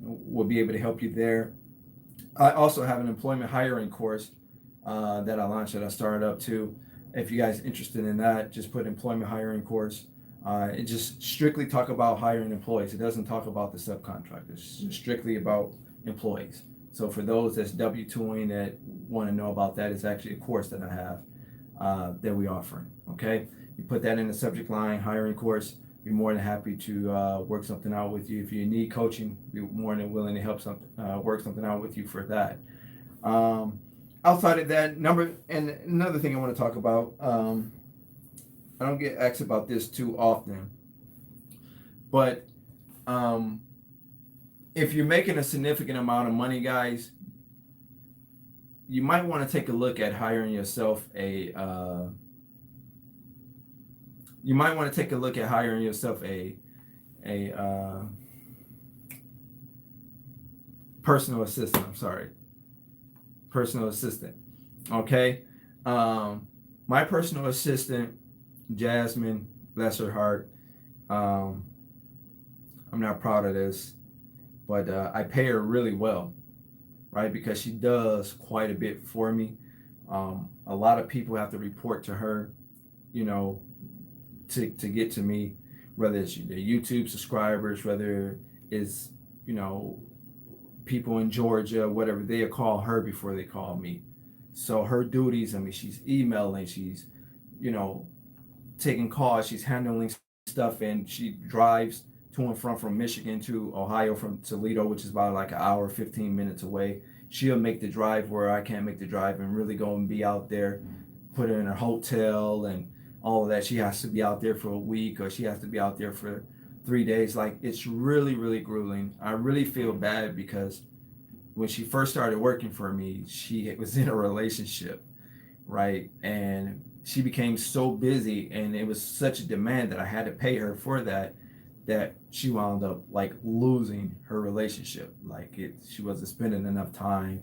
will be able to help you there. I also have an employment hiring course that I launched, that I started up too. If you guys are interested in that, just put employment hiring course. It just strictly talk about hiring employees. It doesn't talk about the subcontractors. It's just strictly about employees. So for those that's W-2ing that want to know about that, it's actually a course that I have that we offering. Okay, you put that in the subject line, hiring course. Be more than happy to work something out with you. If you need coaching, be more than willing to help work something out with you for that. Outside of that, another thing I want to talk about, I don't get asked about this too often, but if you're making a significant amount of money, guys, you might want to take a look at hiring yourself you might want to take a look at hiring yourself a personal assistant. I'm sorry, personal assistant. Okay, my personal assistant, Jasmine, bless her heart. I'm not proud of this, but I pay her really well, right? Because she does quite a bit for me. A lot of people have to report to her, you know, to get to me, whether it's the YouTube subscribers, whether it's, you know, people in Georgia, whatever, they call her before they call me. So her duties, I mean, she's emailing, she's, you know, taking calls, she's handling stuff, and she drives to and from Michigan to Ohio from Toledo, which is about like an hour, 15 minutes away. She'll make the drive where I can't make the drive and really go and be out there, put her in a hotel and all of that. She has to be out there for a week, or she has to be out there for 3 days. Like, it's really, really grueling. I really feel bad because when she first started working for me, she was in a relationship, right? And she became so busy, and it was such a demand that I had to pay her for that, that she wound up like losing her relationship. Like, she wasn't spending enough time,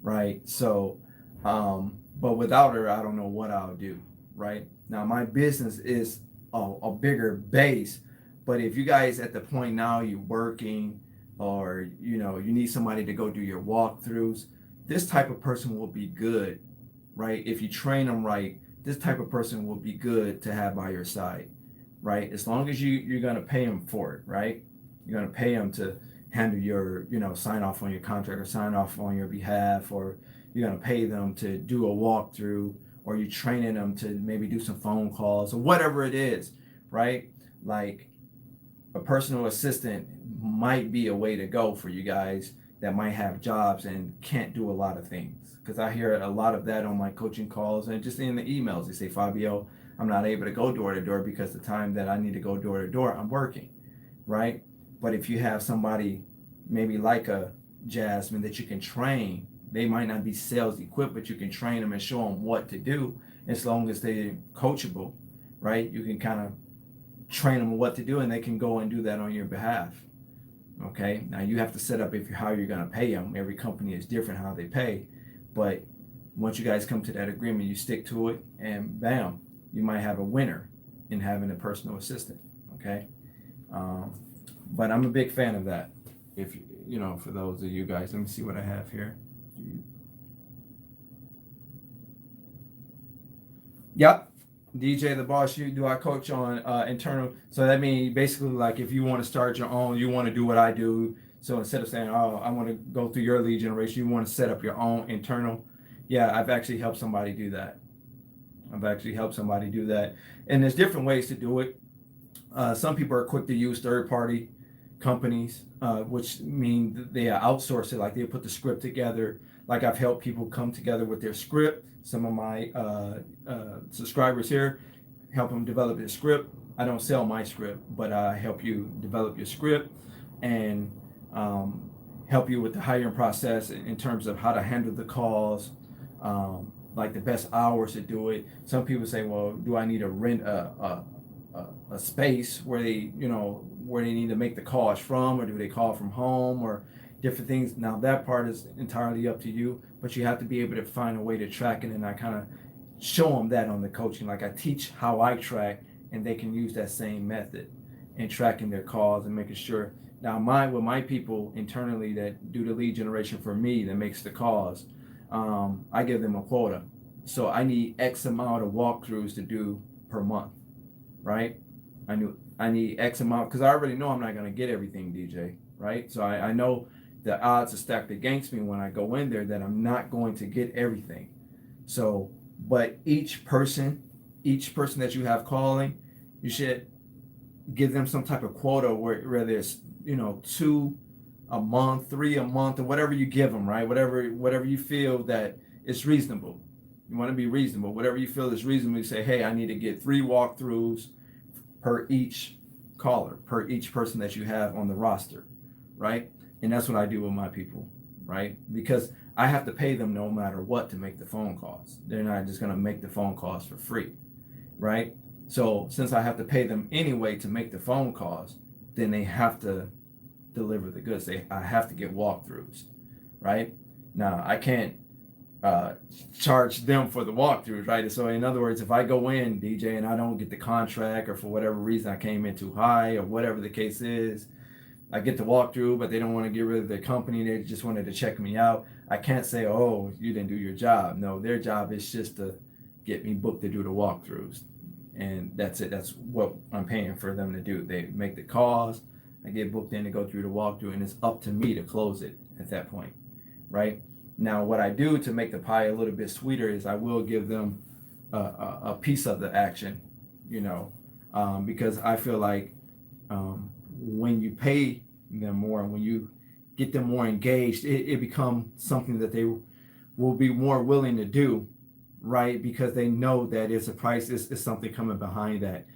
right? So, but without her, I don't know what I'll do, right? Now, my business is a bigger base, but if you guys at the point now you're working, or you know, you need somebody to go do your walkthroughs, this type of person will be good, right? If you train them right, this type of person will be good to have by your side, right? As long as you're gonna pay them for it, right? You're gonna pay them to handle your, you know, sign off on your contract or sign off on your behalf, or you're gonna pay them to do a walkthrough, or you're training them to maybe do some phone calls or whatever it is, right? Like, a personal assistant might be a way to go for you guys that might have jobs and can't do a lot of things. Because I hear a lot of that on my coaching calls and just in the emails. They say, Fabio, I'm not able to go door to door because the time that I need to go door to door, I'm working, right? But if you have somebody maybe like a Jasmine that you can train, they might not be sales equipped, but you can train them and show them what to do as long as they're coachable, right? You can kind of train them what to do, and they can go and do that on your behalf. Okay, now you have to set up how you're going to pay them. Every company is different how they pay, but once you guys come to that agreement, you stick to it, and bam, you might have a winner in having a personal assistant. Okay, but I'm a big fan of that. If you know, for those of you guys, let me see what I have here. Yep. DJ the boss, you do I coach on internal? So that means basically, like, if you want to start your own, you want to do what I do. So instead of saying, oh, I want to go through your lead generation, you want to set up your own internal. Yeah, I've actually helped somebody do that. And there's different ways to do it. Some people are quick to use third-party companies, which mean they outsource it. Like, they put the script together. Like, I've helped people come together with their script. Some of my subscribers here, help them develop their script. I don't sell my script, but I help you develop your script and help you with the hiring process in terms of how to handle the calls, like the best hours to do it. Some people say, well, do I need to rent a space where they, you know, where they need to make the calls from, or do they call from home, or different things. Now that part is entirely up to you, but you have to be able to find a way to track it, and I kind of show them that on the coaching. Like, I teach how I track, and they can use that same method in tracking their calls and making sure. Now, with my people internally that do the lead generation for me, that makes the calls, I give them a quota. So I need X amount of walkthroughs to do per month, right? I need X amount, because I already know I'm not going to get everything, DJ, right? So I know the odds are stacked against me when I go in there that I'm not going to get everything. So, but each person that you have calling, you should give them some type of quota, whether it's, you know, 2 a month, 3 a month, or whatever you give them, right? Whatever you feel that is reasonable. You want to be reasonable. Whatever you feel is reasonable, you say, hey, I need to get 3 walkthroughs per each caller, per each person that you have on the roster, right? And that's what I do with my people, right? Because I have to pay them no matter what to make the phone calls. They're not just going to make the phone calls for free, right? So since I have to pay them anyway to make the phone calls, then they have to deliver the goods. I have to get walkthroughs, right? Now I can't charge them for the walkthroughs, right? So in other words, if I go in, DJ, and I don't get the contract, or for whatever reason I came in too high, or whatever the case is, I get the walkthrough, but they don't want to get rid of the company. They just wanted to check me out. I can't say, oh, you didn't do your job. No, their job is just to get me booked to do the walkthroughs. And that's it. That's what I'm paying for them to do. They make the calls. I get booked in to go through the walkthrough, and it's up to me to close it at that point, right? Now, what I do to make the pie a little bit sweeter is I will give them a piece of the action, because I feel like when you pay them more and when you get them more engaged, it becomes something that they will be more willing to do, right? Because they know that it's a price, it's something coming behind that,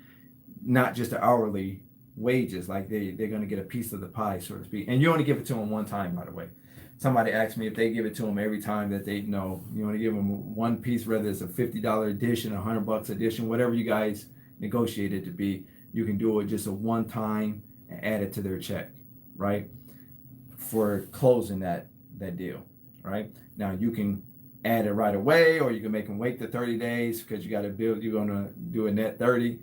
not just the hourly wages. Like they're going to get a piece of the pie, so to speak. And you only give it to them one time, by the way. Somebody asked me if they give it to them every time that they know. You want to give them one piece, whether it's a $50 edition, $100 edition, whatever you guys negotiate it to be. You can do it just a one time and add it to their check, right? For closing that deal, right? Now you can add it right away, or you can make them wait the 30 days because you got to build. You're gonna do a net 30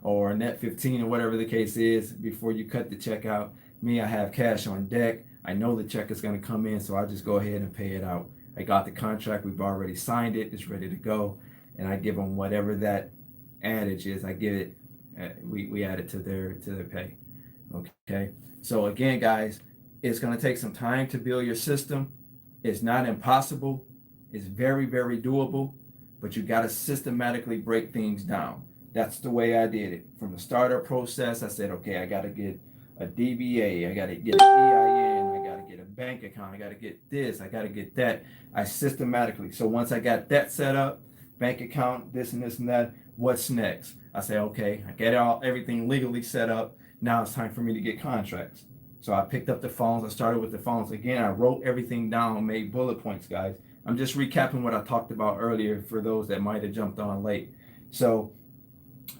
or a net 15 or whatever the case is before you cut the check out. Me, I have cash on deck. I know the check is going to come in, so I just go ahead and pay it out. I got the contract. We've already signed it. It's ready to go. And I give them whatever that adage is. I give it, we add it to their pay. Okay. So again, guys, it's going to take some time to build your system. It's not impossible. It's very, very doable, but you got to systematically break things down. That's the way I did it. From the startup process, I said, okay, I got to get a DBA. I got to get an EIN. I got to get a bank account. I got to get this. I got to get that. I systematically. So once I got that set up, bank account, this and this and that, what's next? I say, okay, I get everything legally set up. Now it's time for me to get contracts. So I picked up the phones. I started with the phones. Again, I wrote everything down, made bullet points, guys. I'm just recapping what I talked about earlier for those that might have jumped on late. So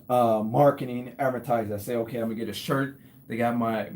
marketing, advertising. I say, okay, I'm gonna get a shirt. They got my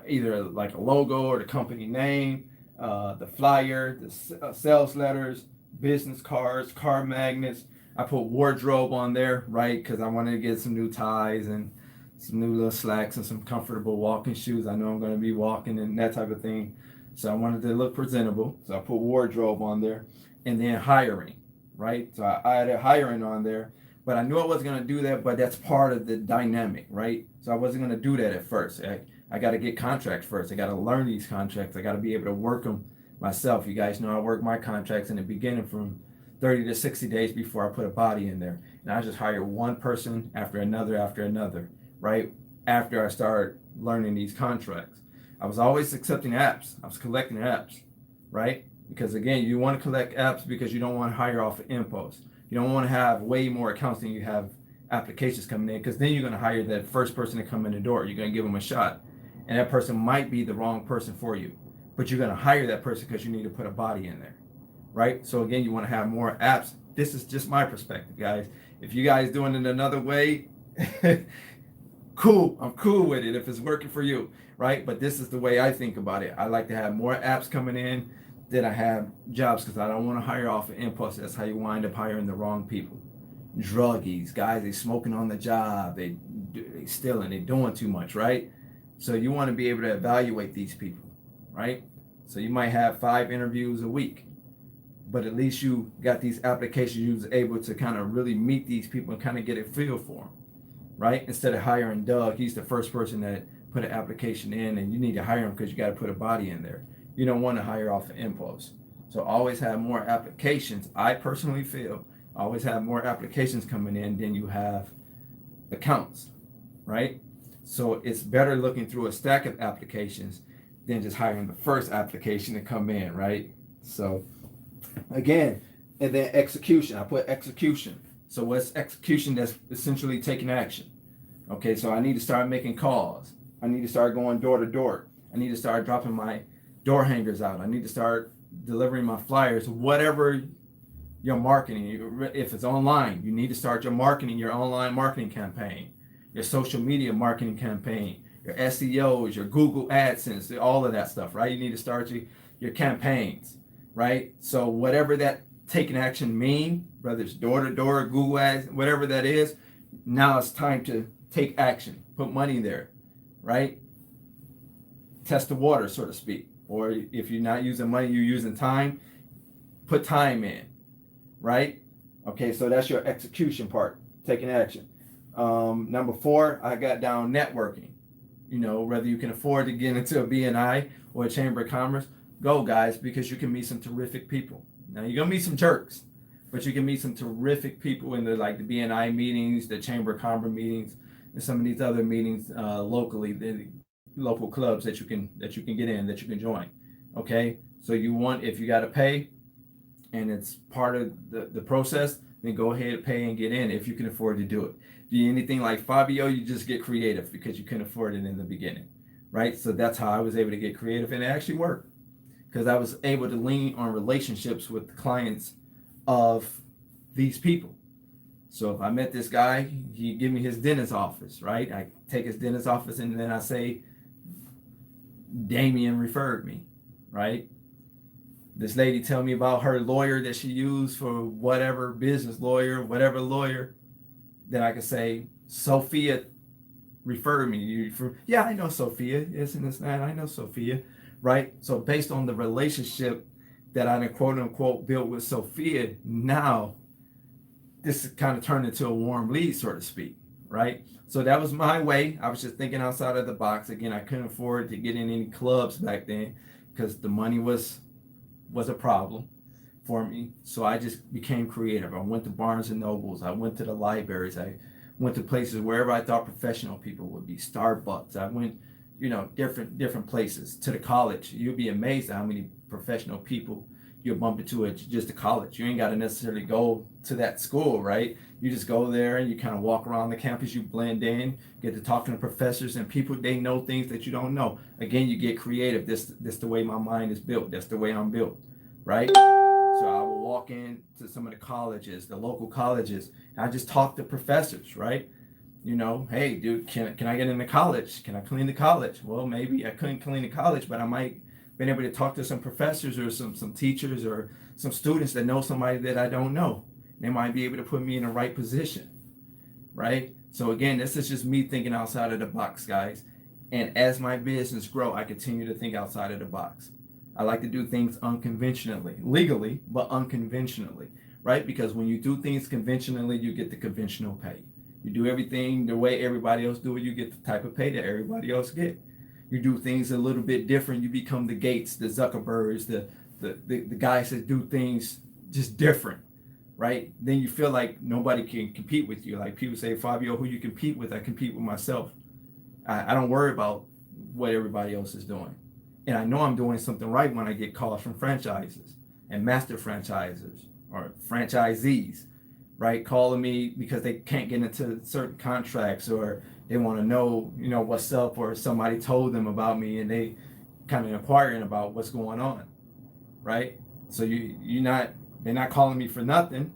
either like a logo or the company name, the flyer, the sales letters, business cards, car magnets. I put wardrobe on there, right? Because I wanted to get some new ties and some new little slacks and some comfortable walking shoes. I know I'm going to be walking and that type of thing. So I wanted to look presentable. So I put wardrobe on there. And then hiring, right? So I added hiring on there. But I knew I wasn't going to do that, but that's part of the dynamic, right? So I wasn't going to do that at first. I got to get contracts first. I got to learn these contracts. I got to be able to work them myself. You guys know I work my contracts in the beginning from 30 to 60 days before I put a body in there. And I just hire one person after another, right? After I started learning these contracts. I was always accepting apps. I was collecting apps, right? Because again, you want to collect apps because you don't want to hire off of impost. You don't want to have way more accounts than you have applications coming in, because then you're going to hire that first person to come in the door. You're going to give them a shot. And that person might be the wrong person for you. But you're going to hire that person because you need to put a body in there, right? So again, you want to have more apps. This is just my perspective, guys. If you guys doing it another way, cool. I'm cool with it if it's working for you, right? But this is the way I think about it. I like to have more apps coming in than I have jobs, because I don't want to hire off of impulse. That's how you wind up hiring the wrong people. Druggies, guys, they smoking on the job, they stealing, they doing too much, right? So you want to be able to evaluate these people, right? So you might have 5 interviews a week, but at least you got these applications. You was able to kind of really meet these people and kind of get a feel for them, right? Instead of hiring Doug, he's the first person that put an application in, and you need to hire him because you got to put a body in there. You don't want to hire off of impulse. So always have more applications. I personally feel always have more applications coming in than you have accounts, right? So it's better looking through a stack of applications than just hiring the first application to come in, right? So again, and then execution. I put execution. So what's execution? That's essentially taking action. Okay, so I need to start making calls. I need to start going door to door. I need to start dropping my door hangers out. I need to start delivering my flyers, whatever your marketing. If it's online, you need to start your marketing, your online marketing campaign, your social media marketing campaign, your SEOs, your Google AdSense, all of that stuff, right? You need to start your campaigns, right? So whatever that taking action mean, whether it's door to door, Google Ads, whatever that is, now it's time to take action, put money there, right? Test the water, so to speak. Or if you're not using money, you're using time, put time in, right? Okay, so that's your execution part, taking action. Number 4, I got down networking. Whether you can afford to get into a BNI or a Chamber of Commerce, go guys, because you can meet some terrific people. Now you're gonna meet some jerks, but you can meet some terrific people in the BNI meetings, the Chamber of Commerce meetings, and some of these other meetings locally, the local clubs that you can get in, that you can join. Okay, so if you got to pay, and it's part of the process, then go ahead and pay and get in if you can afford to do it. If you're anything like Fabio, you just get creative because you couldn't afford it in the beginning, right? So that's how I was able to get creative, and it actually worked because I was able to lean on relationships with the clients of these people. So if I met this guy, he give me his dentist office, right? I take his dentist office and then I say, Damien referred me, right? This lady tell me about her lawyer that she used for whatever business lawyer, whatever lawyer. Then I can say, Sophia referred me. Yeah, I know Sophia. Isn't this that? I know Sophia, right? So based on the relationship that I quote unquote built with Sophia, now this kind of turned into a warm lead, so to speak, right? So that was my way. I was just thinking outside of the box. Again, I couldn't afford to get in any clubs back then because the money was a problem for me. So I just became creative. I went to Barnes and Nobles. I went to the libraries. I went to places wherever I thought professional people would be. Starbucks. I went, different places. To the college. You'll be amazed at how many professional people you'll bump into at just a college. You ain't got to necessarily go to that school, right? You just go there and you kind of walk around the campus, you blend in, get to talking to professors and people, they know things that you don't know. Again, you get creative. This the way my mind is built. That's the way I'm built, right? So I will walk into some of the colleges, the local colleges, and I just talk to professors, right? Hey, dude, can I get into college? Can I clean the college? Well, maybe I couldn't clean the college, but I might been able to talk to some professors or some teachers or some students that know somebody that I don't know. They might be able to put me in the right position, right? So again, this is just me thinking outside of the box, guys. And as my business grow, I continue to think outside of the box. I like to do things unconventionally, legally, but unconventionally, right? Because when you do things conventionally, you get the conventional pay. You do everything the way everybody else do it, you get the type of pay that everybody else get. You do things a little bit different, you become the Gates, the Zuckerbergs, the guys that do things just different, right? Then you feel like nobody can compete with you. Like people say, Fabio, who you compete with? I compete with myself. I don't worry about what everybody else is doing. And I know I'm doing something right when I get calls from franchises and master franchisers or franchisees, right? Calling me because they can't get into certain contracts or they want to know, what's up, or somebody told them about me and they kind of inquiring about what's going on, right? So they're not calling me for nothing,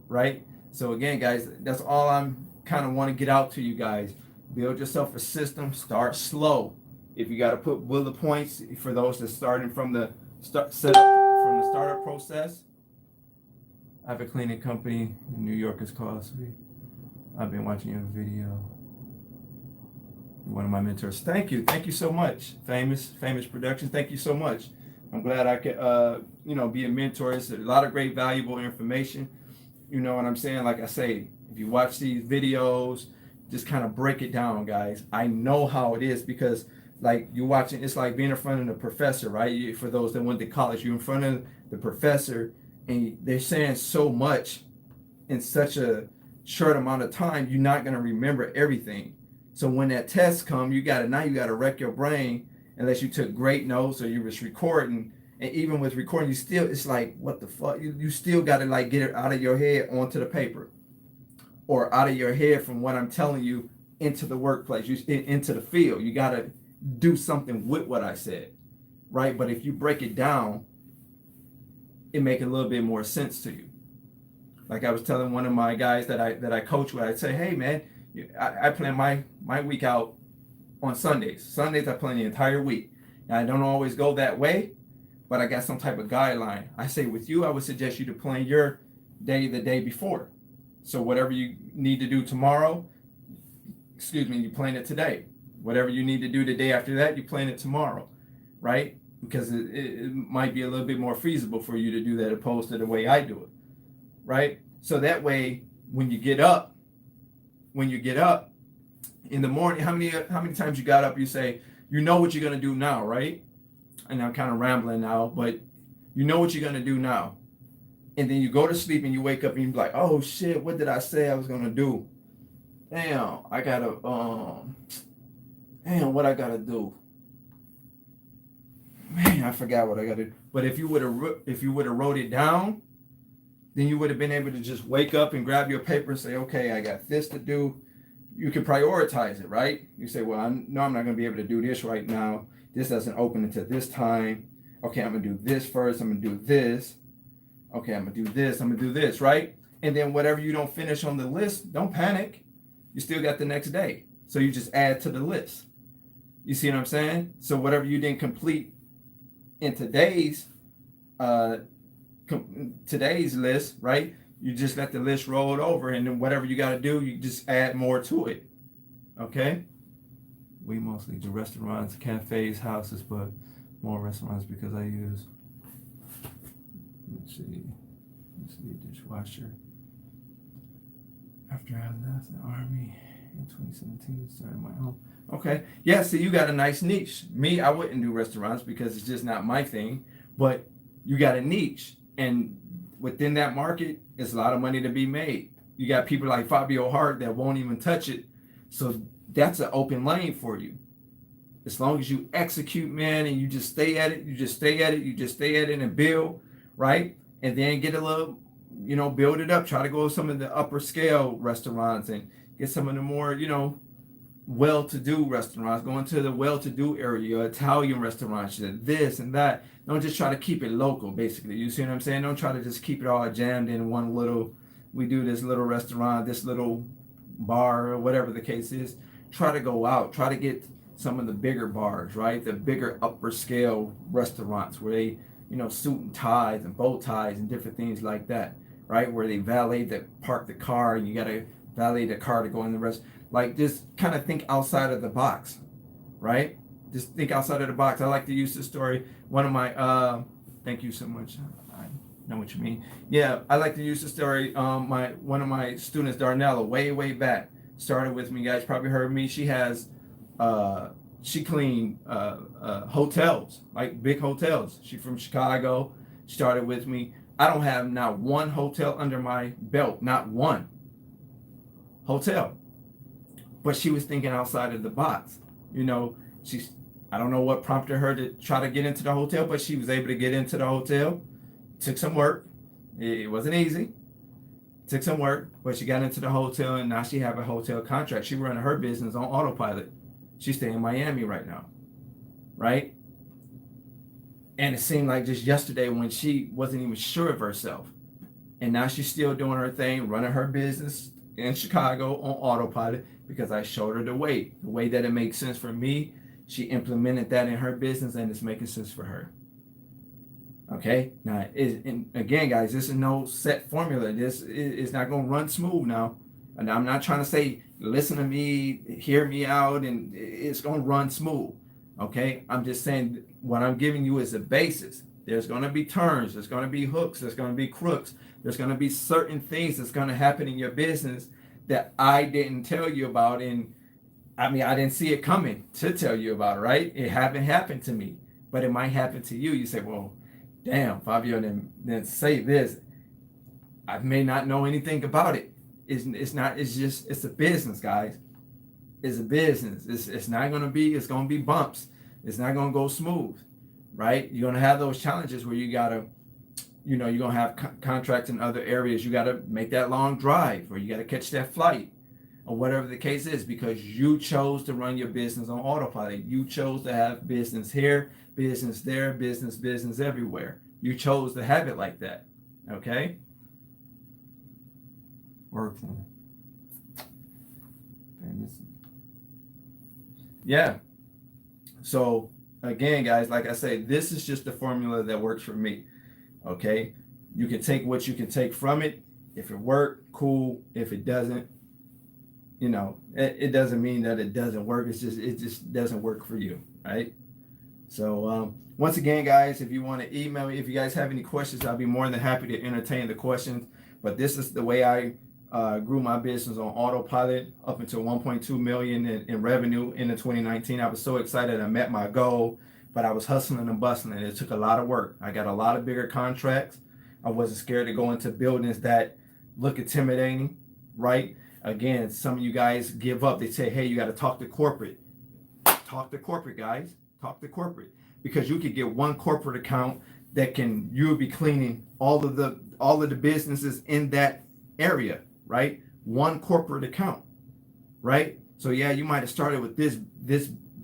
right? So again, guys, that's all I'm kind of want to get out to you guys. Build yourself a system, start slow. If you got to put bullet points for those that starting from the startup process. I have a cleaning company in New York. It's called Sweet. I've been watching your video. One of my mentors. Thank you so much. Famous Productions. Thank you so much. I'm glad I could, be a mentor. It's a lot of great, valuable information. You know what I'm saying? Like I say, if you watch these videos, just kind of break it down, guys. I know how it is because, like, you're watching. It's like being in front of the professor, right? For those that went to college, you're in front of the professor, and they're saying so much in such a short amount of time. You're not gonna remember everything. So when that test comes, you gotta wreck your brain unless you took great notes or you was recording And even with recording, it's like, what the fuck? You still got to like get it out of your head onto the paper, or out of your head from what I'm telling you into the workplace, into the field. You got to do something with what I said, right? But if you break it down, it make a little bit more sense to you. Like I was telling one of my guys that I coach with, I'd say, hey man, I plan my week out on Sundays. Sundays I plan the entire week. And I don't always go that way, but I got some type of guideline. I say with you, I would suggest you to plan your day the day before. So whatever you need to do tomorrow, you plan it today. Whatever you need to do the day after that, you plan it tomorrow, right? Because it might be a little bit more feasible for you to do that opposed to the way I do it, right? So that way, when you get up in the morning, how many times you got up, you say, you know what you're gonna do now, right? And I'm kind of rambling now, but you know what you're gonna do now. And then you go to sleep and you wake up and you're like, oh shit, what did I say I was gonna do? Damn, I gotta, what I gotta do? Man, I forgot what I gotta do. But if you would have wrote it down, then you would have been able to just wake up and grab your paper and say, okay, I got this to do. You can prioritize it, right? You say, well, I know I'm not gonna be able to do this right now. This doesn't open until this time. Okay, I'm gonna do this first. I'm gonna do this. Okay, I'm gonna do this. I'm gonna do this, right? And then whatever you don't finish on the list, don't panic. You still got the next day. So you just add to the list. You see what I'm saying? So whatever you didn't complete in today's list, right? You just let the list roll over, and then whatever you got to do, you just add more to it. Okay? We mostly do restaurants, cafes, houses, but more restaurants because I use, let's see, a dishwasher. After I left the Army in 2017, started my own. Okay. Yeah, so you got a nice niche. Me, I wouldn't do restaurants because it's just not my thing, but you got a niche. And within that market, it's a lot of money to be made. You got people like Fabio Hart that won't even touch it. So that's an open lane for you. As long as you execute, man, and you just stay at it, and build, right? And then get a little, build it up. Try to go to some of the upper scale restaurants and get some of the more, well-to-do restaurants. Go into the well-to-do area, Italian restaurants, this and that. Don't just try to keep it local, basically. You see what I'm saying? Don't try to just keep it all jammed in one little, we do this little restaurant, this little bar, or whatever the case is. Try to go out. Try to get some of the bigger bars, right? The bigger upper scale restaurants where they, suit and ties and bow ties and different things like that, right? Where they park the car and you got to valet the car to go in the rest. Like, just kind of think outside of the box, right? Just think outside of the box. I like to use this story. One of my, thank you so much. I know what you mean. Yeah, I like to use the story. One of my students, Darnella, way back, started with me. You guys probably heard me. She has, she cleaned hotels, like big hotels. She's from Chicago. Started with me. I don't have not one hotel under my belt, not one hotel. But she was thinking outside of the box. I don't know what prompted her to try to get into the hotel, but she was able to get into the hotel. Took some work. It wasn't easy. Took some work, but she got into the hotel, and now she have a hotel contract. She running her business on Autopilot. She's staying in Miami right now, right? And it seemed like just yesterday when she wasn't even sure of herself. And now she's still doing her thing, running her business in Chicago on Autopilot because I showed her the way that it makes sense for me. She implemented that in her business, and it's making sense for her. Okay? Now, again, guys, this is no set formula. This is not going to run smooth now. And I'm not trying to say, listen to me, hear me out, and it's going to run smooth. Okay? I'm just saying what I'm giving you is a basis. There's going to be turns. There's going to be hooks. There's going to be crooks. There's going to be certain things that's going to happen in your business that I didn't tell you about. And I didn't see it coming to tell you about it, right? It haven't happened to me, but it might happen to you. You say, well, damn, Fabio didn't say this. I may not know anything about it. It's a business, guys. It's a business. It's going to be bumps. It's not going to go smooth, right? You're gonna have those challenges where you gotta, you're gonna have contracts in other areas. You gotta make that long drive, or you gotta catch that flight, or whatever the case is, because you chose to run your business on autopilot. You chose to have business here, business there, business everywhere. You chose to have it like that. Okay? Working. Yeah. So again, guys, like I say, this is just the formula that works for me. Okay? You can take what you can take from it. If it worked, cool. If it doesn't, it doesn't mean that it doesn't work. It just doesn't work for you, right? So once again, guys, if you want to email me, if you guys have any questions, I'll be more than happy to entertain the questions. But this is the way I grew my business on autopilot up until 1.2 million in revenue in 2019. I was so excited. I met my goal, but I was hustling and bustling. It took a lot of work. I got a lot of bigger contracts. I wasn't scared to go into buildings that look intimidating, right? Again, some of you guys give up. They say, hey, you got to talk to corporate. Talk to corporate, guys. Talk to corporate. Because you could get one corporate account that you'll be cleaning all of the businesses in that area, right? One corporate account, right? So yeah, you might have started with this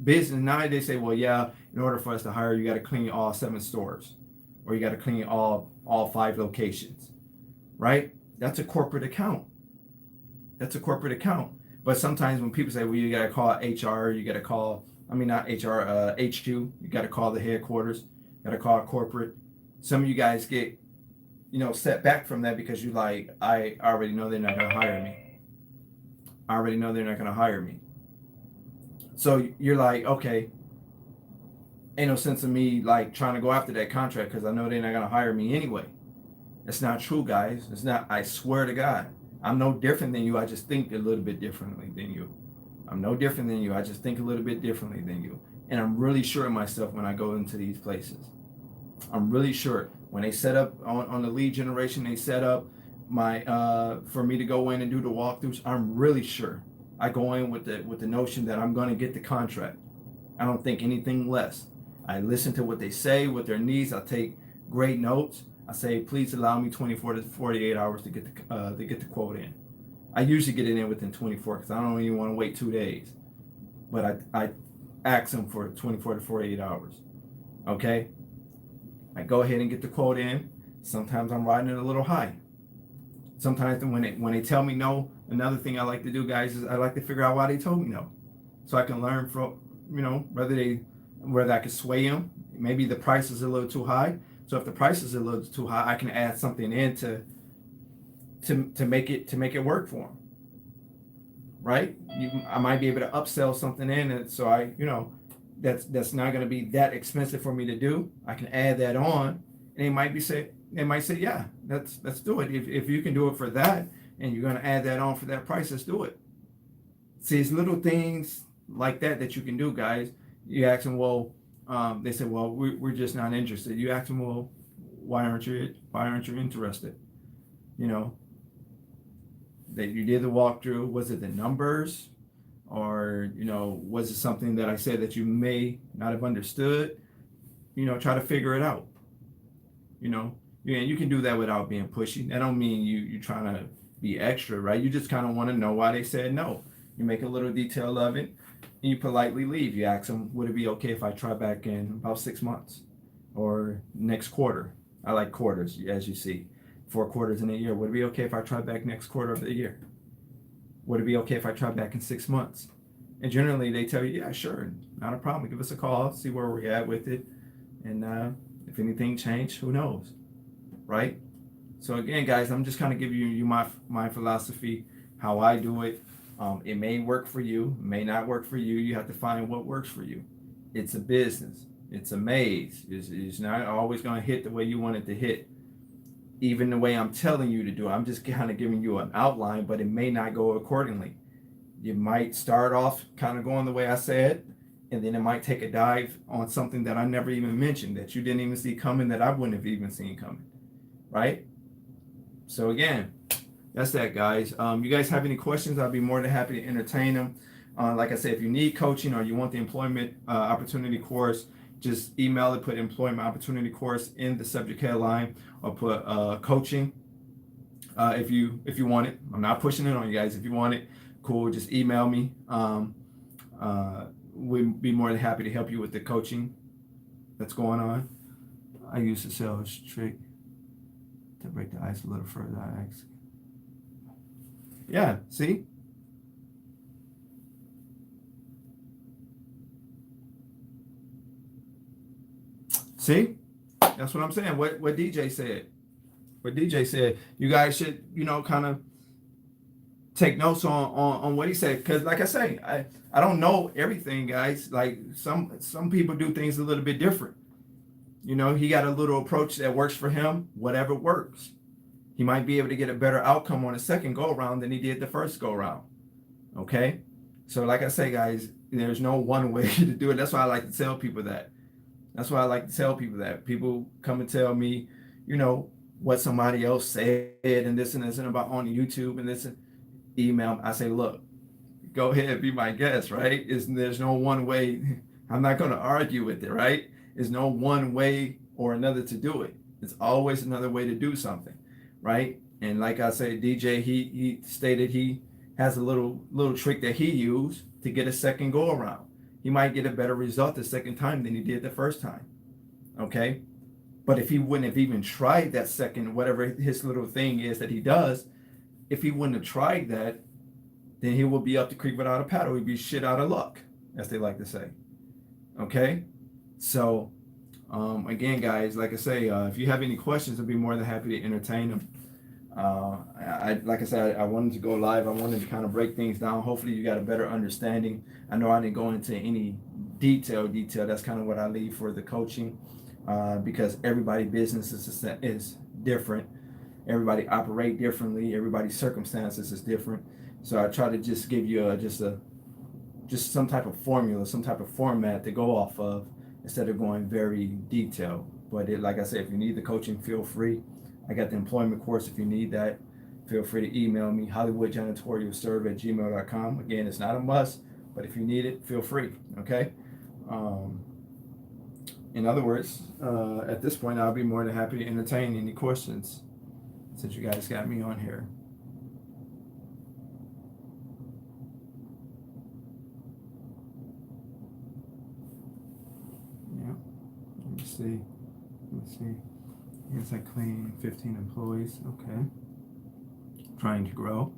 business. Now they say, well, yeah, in order for us to hire, you got to clean all 7 stores, or you got to clean all 5 locations, right? That's a corporate account. That's a corporate account. But sometimes when people say, well, you got to call HR, you got to call, not HR, HQ, you got to call the headquarters, you got to call corporate. Some of you guys get, set back from that because you're like, I already know they're not going to hire me. I already know they're not going to hire me. So you're like, okay, ain't no sense in me like trying to go after that contract because I know they're not going to hire me anyway. That's not true, guys. It's not. I swear to God. I'm no different than you. I just think a little bit differently than you. I'm no different than you. I just think a little bit differently than you. And I'm really sure of myself when I go into these places. I'm really sure. When they set up on the lead generation, they set up for me to go in and do the walkthroughs. I'm really sure. I go in with the notion that I'm going to get the contract. I don't think anything less. I listen to what they say, what their needs. I take great notes. I say, please allow me 24 to 48 hours to get the quote in. I usually get it in within 24 because I don't even want to wait 2 days. But I ask them for 24 to 48 hours. Okay? I go ahead and get the quote in. Sometimes I'm riding it a little high. Sometimes when they tell me no, another thing I like to do, guys, is I like to figure out why they told me no. So I can learn from, whether I can sway them. Maybe the price is a little too high. So if the price is a little too high, I can add something in to make it work for them, right? I might be able to upsell something in, and so that's not going to be that expensive for me to do. I can add that on, and they might say, yeah, let's do it. If you can do it for that, and you're going to add that on for that price, let's do it. See, it's little things like that you can do, guys. You ask them, well. They said, well, we're just not interested. You ask them, well, why aren't you interested? That you did the walkthrough. Was it the numbers, or was it something that I said that you may not have understood? Try to figure it out. You can do that without being pushy. That don't mean you trying to be extra, right? You just kind of want to know why they said no. You make a little detail of it. And you politely leave. You ask them, would it be okay if I try back in about 6 months or next quarter? I like quarters, as you see. 4 quarters in a year. Would it be okay if I try back next quarter of the year? Would it be okay if I try back in 6 months? And generally they tell you, yeah, sure, not a problem. Give us a call, see where we're at with it. And if anything changed, who knows, right? So again, guys, I'm just kind of giving you my philosophy, how I do it. It may work for you, may not work for you. You have to find what works for you. It's a business. It's a maze. It's not always going to hit the way you want it to hit. Even the way I'm telling you to do it. I'm just kind of giving you an outline, but it may not go accordingly. You might start off kind of going the way I said, and then it might take a dive on something that I never even mentioned, that you didn't even see coming, that I wouldn't have even seen coming, right? So again, that's that, guys. You guys have any questions? I'll be more than happy to entertain them. Like I said, if you need coaching or you want the employment opportunity course, just email it, put employment opportunity course in the subject headline, or put coaching if you want it. I'm not pushing it on you guys. If you want it, cool, just email me. We'd be more than happy to help you with the coaching that's going on. I use the sales trick to break the ice a little further. Yeah, see? See? That's what I'm saying. What DJ said. What DJ said. You guys should, kind of take notes on what he said. Because like I say, I don't know everything, guys. Like some people do things a little bit different. He got a little approach that works for him, whatever works. He might be able to get a better outcome on the second go around than he did the first go around. Okay? So like I say, guys, there's no one way to do it. That's why I like to tell people that. People come and tell me, what somebody else said and this and about on YouTube and this email. I say, look, go ahead, be my guest, right? There's no one way. I'm not going to argue with it, right? There's no one way or another to do it. It's always another way to do something, right? And like I said, DJ, he stated he has a little trick that he used to get a second go around. He might get a better result the second time than he did the first time, okay? But if he wouldn't have even tried that second, whatever his little thing is that he does, if he wouldn't have tried that, then he would be up the creek without a paddle. He'd be shit out of luck, as they like to say, okay? So, again, guys, like I say, if you have any questions, I'd be more than happy to entertain them. Like I said, I wanted to go live. I wanted to kind of break things down. Hopefully you got a better understanding. I know I didn't go into any detail. That's kind of what I leave for the coaching, because everybody's business is different. Everybody operate differently. Everybody's circumstances is different. So I try to just give you just some type of formula, some type of format to go off of instead of going very detailed. But like I said, if you need the coaching, feel free. I got the employment course. If you need that, feel free to email me, Hollywoodjanitorialserv@gmail.com. Again, it's not a must, but if you need it, feel free, okay? In other words, at this point, I'll be more than happy to entertain any questions since you guys got me on here. Yeah, let me see. Yes, I clean 15 employees. Okay. Trying to grow.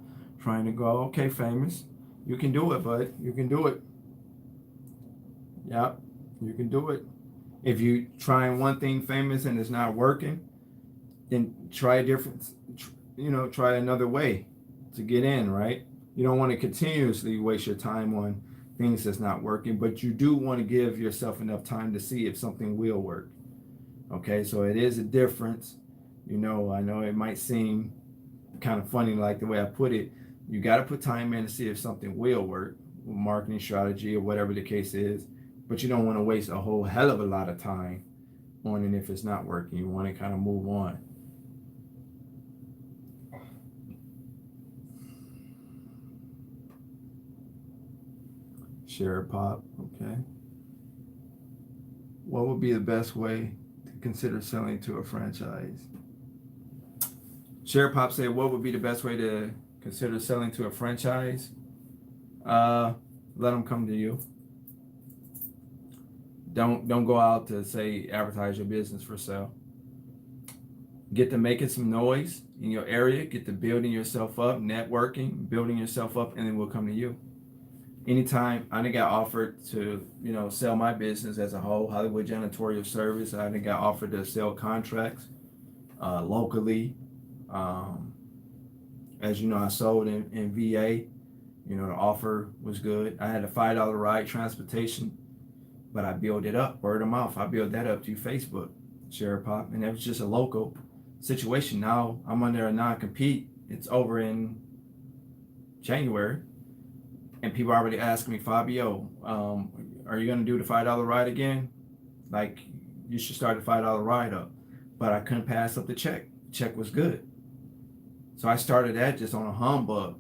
Okay, famous. You can do it, bud. You can do it. Yep, you can do it. If you trying one thing, famous, and it's not working, then try a different, try another way to get in, right? You don't want to continuously waste your time on things that's not working, but you do want to give yourself enough time to see if something will work. Okay, so it is a difference. I know it might seem kind of funny like the way I put it. You got to put time in to see if something will work, marketing strategy or whatever the case is, but you don't want to waste a whole hell of a lot of time on it if it's not working. You want to kind of move on. Share pop, okay. What would be the best way to consider selling to a franchise? Share pop said, what would be the best way to consider selling to a franchise? Let them come to you. Don't go out to say advertise your business for sale. Get to making some noise in your area. Get to building yourself up, networking, building yourself up, and then we'll come to you. Anytime I got offered to, sell my business as a whole, Hollywood Janitorial Service, I got offered to sell contracts locally. As you know, I sold in VA. The offer was good. I had a $5 ride transportation, but I built it up, word of mouth. I built that up through Facebook, Share Pop, and it was just a local situation. Now I'm under a non-compete. It's over in January. And people already ask me, Fabio, are you going to do the $5 ride again? Like, you should start the $5 ride up. But I couldn't pass up the check. The check was good. So I started that just on a humbug.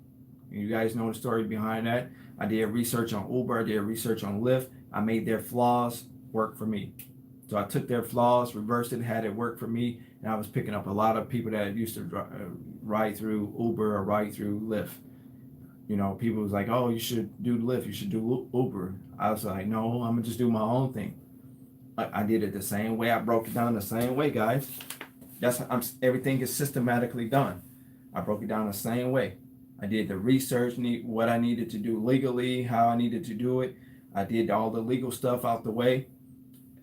And you guys know the story behind that. I did research on Uber. I did research on Lyft. I made their flaws work for me. So I took their flaws, reversed it, had it work for me, and I was picking up a lot of people that used to ride through Uber or ride through Lyft. You know, people was like, "Oh, you should do Lyft, you should do Uber." I was like, "No, I'm gonna just do my own thing." I did it the same way. I broke it down the same way, guys. Everything is systematically done. I broke it down the same way. I did the research, what I needed to do legally, how I needed to do it. I did all the legal stuff out the way,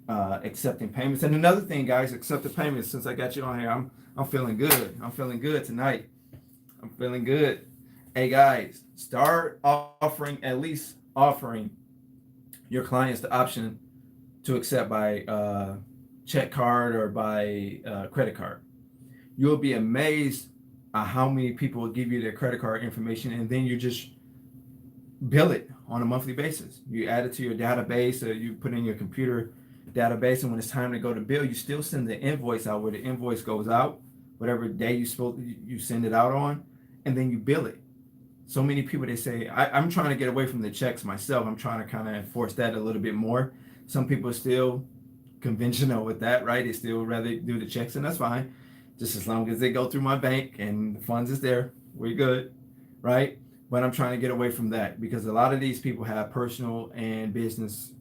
accepting payments. And another thing, guys, accepting payments. Since I got you on here, I'm feeling good. I'm feeling good tonight. I'm feeling good. Hey guys, start at least offering your clients the option to accept by check card or by credit card. You'll be amazed at how many people will give you their credit card information, and then you just bill it on a monthly basis. You add it to your database, or you put in your computer database, and when it's time to go to bill, you still send the invoice out where the invoice goes out, whatever day you send it out on, and then you bill it. So many people, they say, I'm trying to get away from the checks myself. I'm trying to kind of enforce that a little bit more. Some people are still conventional with that, right? They still rather do the checks, and that's fine. Just as long as they go through my bank and the funds is there, we're good, right? But I'm trying to get away from that because a lot of these people have personal and business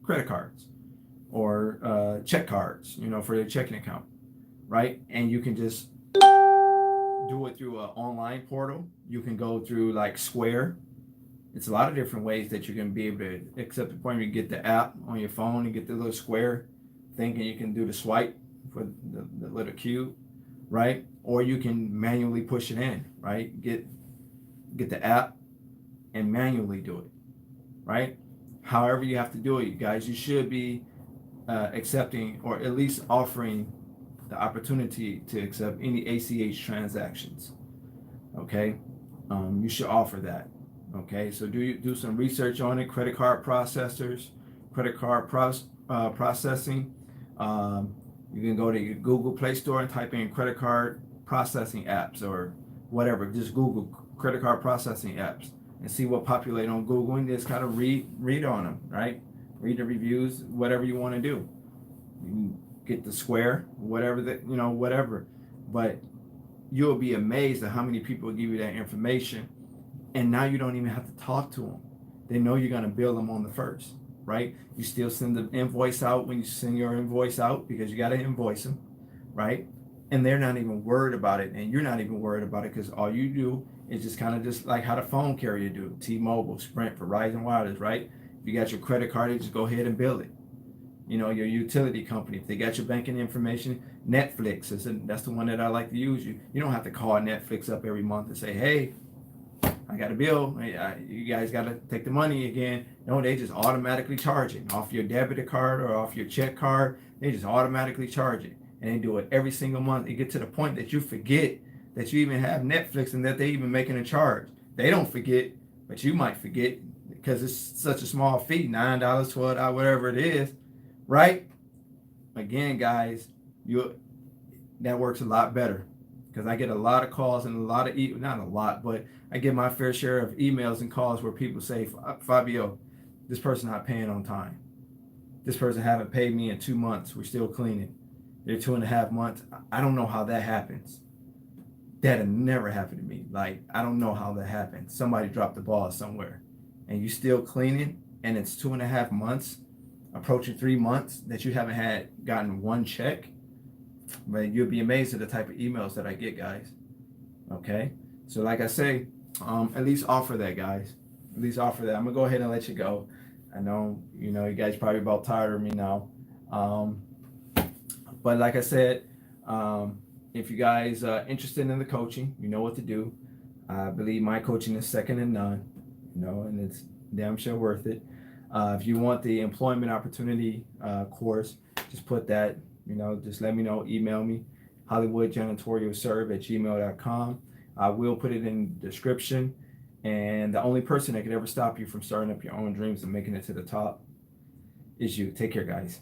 credit cards or check cards, for their checking account, right? And you can just do it through an online portal. You can go through like Square. It's a lot of different ways that you can be able to accept the point. You get the app on your phone and get the little square thing, and you can do the swipe for the little cube, right? Or you can manually push it in, right? Get the app and manually do it, right? However you have to do it, you guys, you should be accepting or at least offering the opportunity to accept any ACH transactions. Okay, you should offer that. Okay, so do some research on it. Credit card processors, credit card processing. You can go to your Google Play Store and type in credit card processing apps or whatever. Just Google credit card processing apps and see what populate on Google, and just kind of read on them, right? Read the reviews, whatever you want to do. You can get the Square, whatever whatever. But you'll be amazed at how many people give you that information, and now you don't even have to talk to them. They know you're going to bill them on the first, right? You still send the invoice out when you send your invoice out because you got to invoice them, right? And they're not even worried about it, and you're not even worried about it because all you do is just kind of just like how the phone carrier do, T-Mobile, Sprint, Verizon Wireless, right? If you got your credit card, you just go ahead and bill it. Your utility company, if they got your banking information, Netflix, that's the one that I like to use. You don't have to call Netflix up every month and say, hey, I got a bill. You guys got to take the money again. No, they just automatically charge it off your debit card or off your check card. They just automatically charge it. And they do it every single month. You get to the point that you forget that you even have Netflix and that they even making a charge. They don't forget, but you might forget because it's such a small fee, $9, $12, whatever it is, right? Again, guys, that works a lot better because I get a lot of calls and a lot of not a lot, but I get my fair share of emails and calls where people say, Fabio, this person not paying on time. This person haven't paid me in 2 months. We're still cleaning. They're 2.5 months. I don't know how that happens. That had never happened to me. Like, I don't know how that happened. Somebody dropped the ball somewhere and you still cleaning and it's 2.5 months, approaching 3 months that you haven't gotten one check. But you'll be amazed at the type of emails that I get, guys. Okay. So like I say, at least offer that, guys. At least offer that. I'm gonna go ahead and let you go. I know, you guys probably about tired of me now. But like I said, if you guys are interested in the coaching, you know what to do. I believe my coaching is second to none, and it's damn sure worth it. If you want the employment opportunity course, just put that, just let me know, email me, Hollywoodjanitorialserv@gmail.com. I will put it in the description. And the only person that could ever stop you from starting up your own dreams and making it to the top is you. Take care, guys.